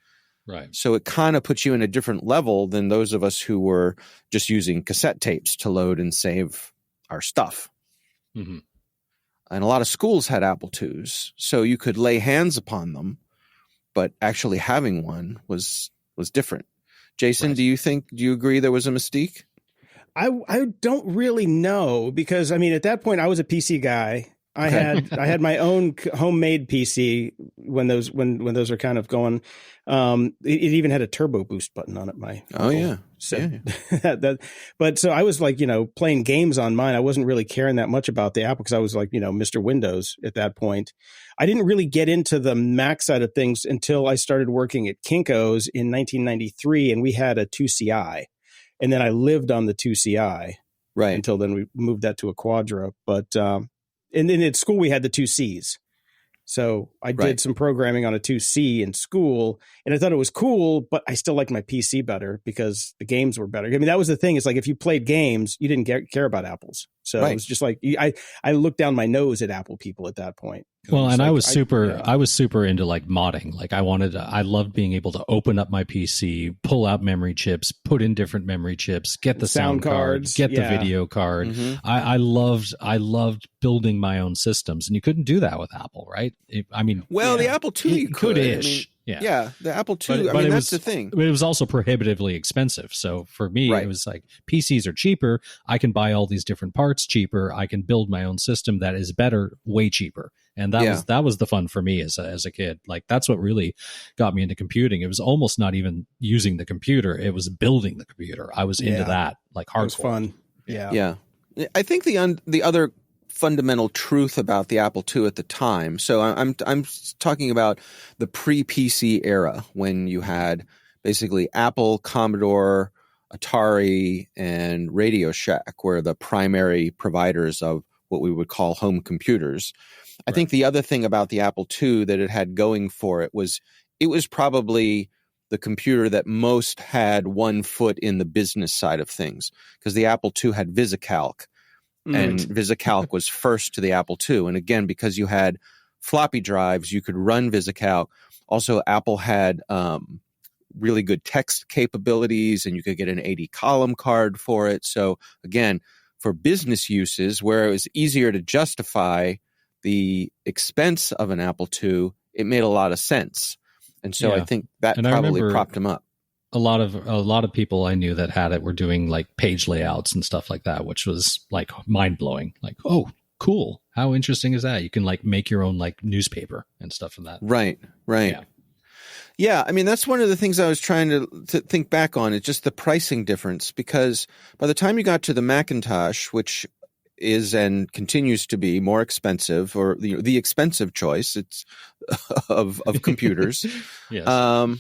Right. So it kind of puts you in a different level than those of us who were just using cassette tapes to load and save our stuff. Mm-hmm. And a lot of schools had Apple IIs, so you could lay hands upon them, but actually having one was different. Jason, do you agree there was a mystique? I don't really know, because I mean, at that point I was a PC guy. I had my own homemade PC when those are kind of going. It even had a turbo boost button on it. But so I was like, playing games on mine. I wasn't really caring that much about the Apple because I was like, Mr. Windows at that point. I didn't really get into the Mac side of things until I started working at Kinko's in 1993, and we had a 2CI, and then I lived on the 2CI until then we moved that to a Quadra, but. And then at school, we had the 2Cs. So I did some programming on a 2C in school, and I thought it was cool, but I still liked my PC better because the games were better. I mean, that was the thing. It's like if you played games, you didn't care about Apples. So it was just like I looked down my nose at Apple people at that point. Well, and I was super into like modding. Like I loved being able to open up my PC, pull out memory chips, put in different memory chips, get the sound cards, get the video card. Mm-hmm. I loved building my own systems, and you couldn't do that with Apple, right? The Apple II you could. Could-ish. The Apple II. But that's the thing. But it was also prohibitively expensive. So for me, it was like PCs are cheaper. I can buy all these different parts cheaper. I can build my own system that is better, way cheaper. And that was the fun for me as a kid. Like that's what really got me into computing. It was almost not even using the computer; it was building the computer. I was into that, like hardcore. It was fun. Yeah. I think the other fundamental truth about the Apple II at the time. So I'm talking about the pre-PC era when you had basically Apple, Commodore, Atari, and Radio Shack were the primary providers of what we would call home computers. I think the other thing about the Apple II that it had going for it was probably the computer that most had one foot in the business side of things, because the Apple II had VisiCalc, and VisiCalc was first to the Apple II. And again, because you had floppy drives, you could run VisiCalc. Also, Apple had really good text capabilities, and you could get an 80-column card for it. So again, for business uses where it was easier to justify the expense of an Apple II, it made a lot of sense. And so I think that probably propped them up. A lot of people I knew that had it were doing like page layouts and stuff like that, which was like mind blowing. Like, oh, cool. How interesting is that? You can like make your own like newspaper and stuff from that. Right. Yeah. I mean, that's one of the things I was trying to think back on. It's just the pricing difference, because by the time you got to the Macintosh, which is and continues to be more expensive, or the expensive choice of computers. Yes.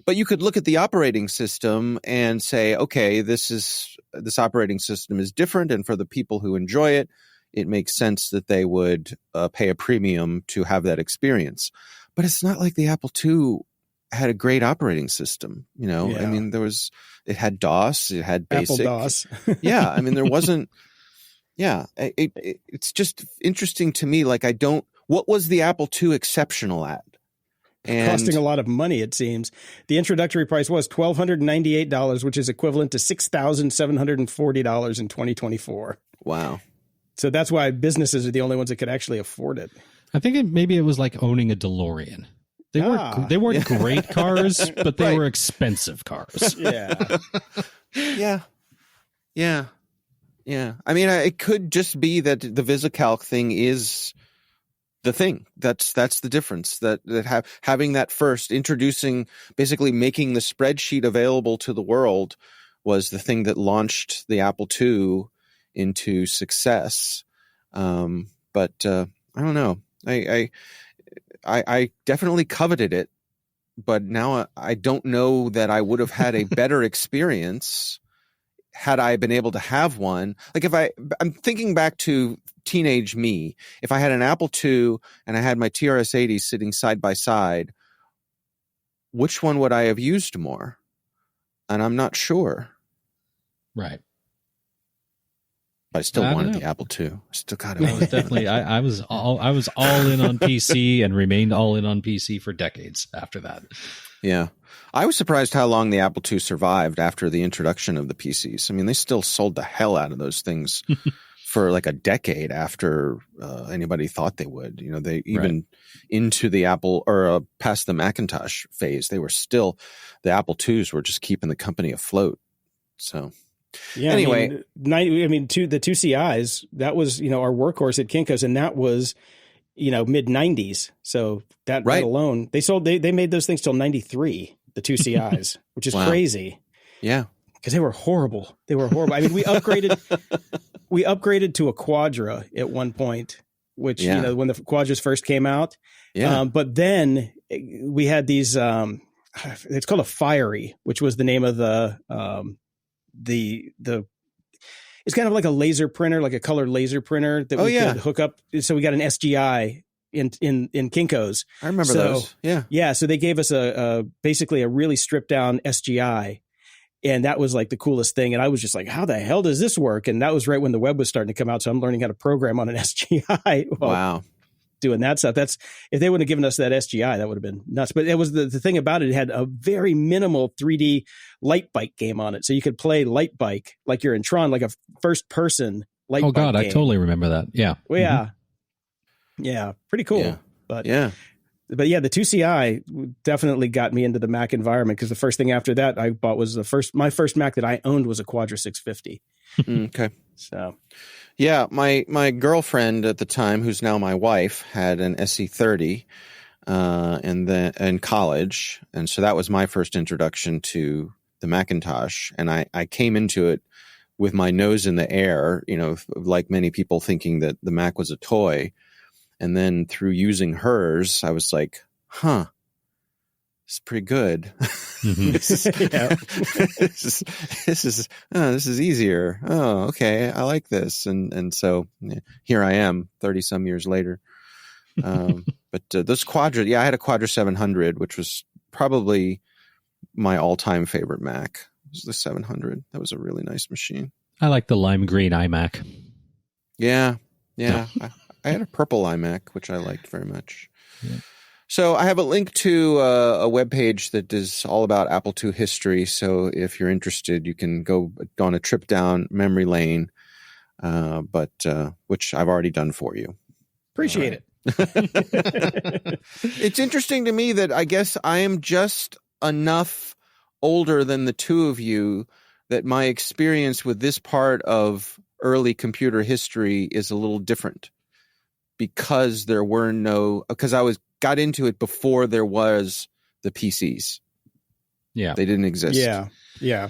But you could look at the operating system and say, okay, this operating system is different, and for the people who enjoy it, it makes sense that they would pay a premium to have that experience. But it's not like the Apple II had a great operating system. I mean, it had DOS, it had BASIC. Apple DOS. Yeah, I mean, there wasn't. Yeah, it's just interesting to me. Like, what was the Apple II exceptional at? And costing a lot of money, it seems. The introductory price was $1,298, which is equivalent to $6,740 in 2024. Wow. So that's why businesses are the only ones that could actually afford it. I think maybe it was like owning a DeLorean. They weren't great cars, but they were expensive cars. Yeah. Yeah. I mean, it could just be that the VisiCalc thing is the thing. That's the difference. That having that first, basically making the spreadsheet available to the world, was the thing that launched the Apple II into success. But I don't know. I definitely coveted it, but now I don't know that I would have had a better experience had I been able to have one. Like I'm thinking back to teenage me. If I had an Apple II and I had my TRS-80 sitting side by side, which one would I have used more? And I'm not sure. Right. But I still wanted the Apple II. Still got it. I was definitely. I was all in on PC and remained all in on PC for decades after that. Yeah. I was surprised how long the Apple II survived after the introduction of the PCs. I mean, they still sold the hell out of those things for like a decade after anybody thought they would. They even into the Apple or past the Macintosh phase, they were still, the Apple IIs were just keeping the company afloat. So Yeah. Anyway, the two CIs, that was, our workhorse at Kinko's, and that was, mid 90s. So that alone, they made those things till 93, the two CIs, which is crazy. Yeah. Because they were horrible. We upgraded to a Quadra at one point, which, when the Quadras first came out. Yeah. But then we had these, it's called a Fiery, which was the name of the it's kind of like a laser printer, like a color laser printer that we could hook up. So we got an SGI in Kinko's. I remember those. Yeah. Yeah. So they gave us basically a really stripped down SGI. And that was like the coolest thing. And I was just like, how the hell does this work? And that was right when the web was starting to come out. So I'm learning how to program on an SGI. Wow. Doing that stuff. If they wouldn't have given us that SGI, that would have been nuts. But it was the thing about it, it had a very minimal 3D light bike game on it. So you could play light bike like you're in Tron, like a first person light bike. Oh God, game. I totally remember that. Yeah. Well, yeah. Mm-hmm. Yeah. Pretty cool. Yeah. But yeah, the 2CI definitely got me into the Mac environment, because the first thing after that I bought was my first Mac that I owned was a Quadra 650. Okay. So, yeah, my girlfriend at the time, who's now my wife, had an SE30 in college, and so that was my first introduction to the Macintosh. And I came into it with my nose in the air, like many people, thinking that the Mac was a toy. And then through using hers, I was like, huh, it's pretty good. Mm-hmm. This is easier. Oh, okay. I like this. And so here I am 30 some years later. But those Quadra, I had a Quadra 700, which was probably my all-time favorite Mac. It was the 700. That was a really nice machine. I like the lime green iMac. Yeah. I had a purple iMac, which I liked very much. Yeah. So I have a link to a webpage that is all about Apple II history. So if you're interested, you can go on a trip down memory lane, but which I've already done for you. Appreciate it. It's interesting to me that I guess I am just enough older than the two of you that my experience with this part of early computer history is a little different, because I got into it before there was the PCs. Yeah. They didn't exist. Yeah.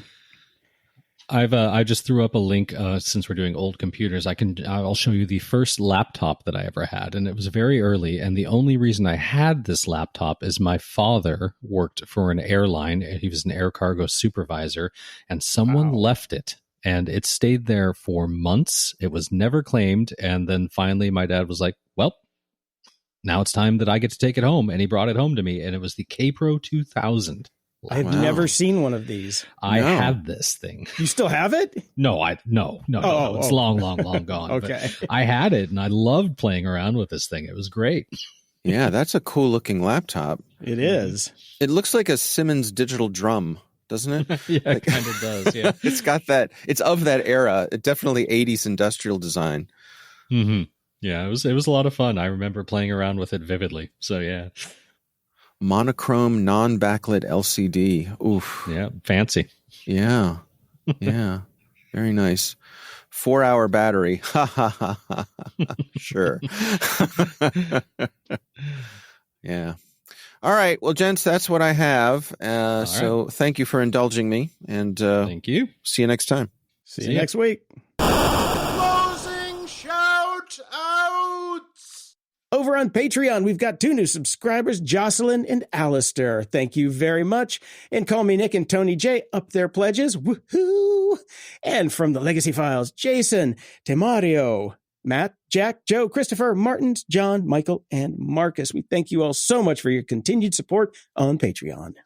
I just threw up a link since we're doing old computers. I'll show you the first laptop that I ever had, and it was very early. And the only reason I had this laptop is my father worked for an airline. He was an air cargo supervisor, and someone left it, and it stayed there for months. It was never claimed, and then finally my dad was like, "Well, now it's time that I get to take it home," and he brought it home to me, and it was the K-Pro 2000. I've never seen one of these. I had this thing. You still have it? No. It's long gone. Okay. But I had it, and I loved playing around with this thing. It was great. Yeah, that's a cool looking laptop. It is. It looks like a Simmons digital drum, doesn't it? Yeah, it kind of does. Yeah. It's got that. It's of that era. It definitely 80s industrial design. Mm-hmm. Yeah, it was a lot of fun. I remember playing around with it vividly. So yeah. Monochrome non-backlit LCD. Oof. Yeah, fancy. Yeah. Very nice. 4-hour battery. Ha ha ha ha. Sure. Yeah. All right. Well, gents, that's what I have. So thank you for indulging me, and thank you. See you next time. See you next week. Closing shout outs. Over on Patreon, we've got 2 new subscribers, Jocelyn and Alistair. Thank you very much. And Call Me Nick and Tony J up their pledges. Woohoo! And from the Legacy Files, Jason, Temario, Matt, Jack, Joe, Christopher, Martins, John, Michael, and Marcus. We thank you all so much for your continued support on Patreon.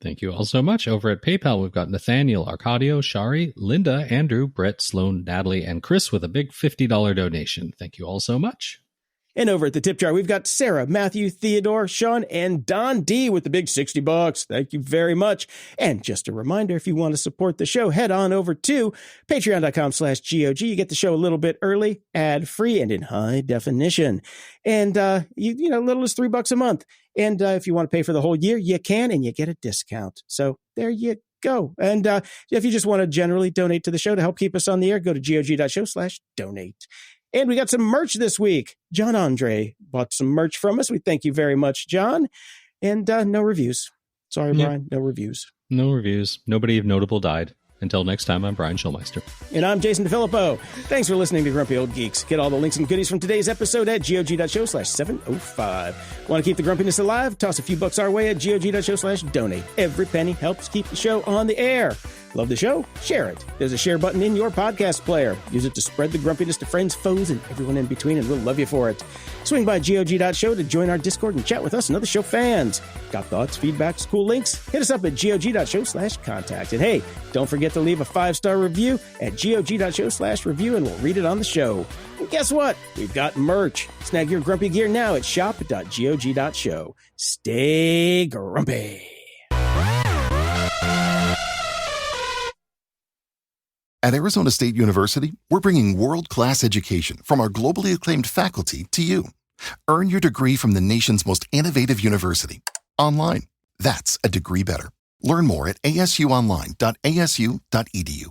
Thank you all so much. Over at PayPal, we've got Nathaniel, Arcadio, Shari, Linda, Andrew, Brett, Sloan, Natalie, and Chris with a big $50 donation. Thank you all so much. And over at the tip jar, we've got Sarah, Matthew, Theodore, Sean, and Don D with the big $60. Thank you very much. And just a reminder, if you want to support the show, head on over to patreon.com/GOG. You get the show a little bit early, ad-free, and in high definition. And, little as $3 a month. And if you want to pay for the whole year, you can, and you get a discount. So there you go. And if you just want to generally donate to the show to help keep us on the air, go to gog.show/donate. And we got some merch this week. John Andre bought some merch from us. We thank you very much, John. And no reviews. Sorry, Brian, no reviews. No reviews. Nobody of notable died. Until next time, I'm Brian Schulmeister. And I'm Jason DeFilippo. Thanks for listening to Grumpy Old Geeks. Get all the links and goodies from today's episode at gog.show/705. Want to keep the grumpiness alive? Toss a few bucks our way at gog.show/donate. Every penny helps keep the show on the air. Love the show? Share it. There's a share button in your podcast player. Use it to spread the grumpiness to friends, foes, and everyone in between, and we'll love you for it. Swing by gog.show to join our Discord and chat with us and other show fans. Got thoughts, feedbacks, cool links? Hit us up at gog.show/contact. And hey, don't forget to leave a 5-star review at gog.show/review, and we'll read it on the show. And guess what? We've got merch. Snag your grumpy gear now at shop.gog.show. Stay grumpy. At Arizona State University, we're bringing world-class education from our globally acclaimed faculty to you. Earn your degree from the nation's most innovative university. Online. That's a degree better. Learn more at asuonline.asu.edu.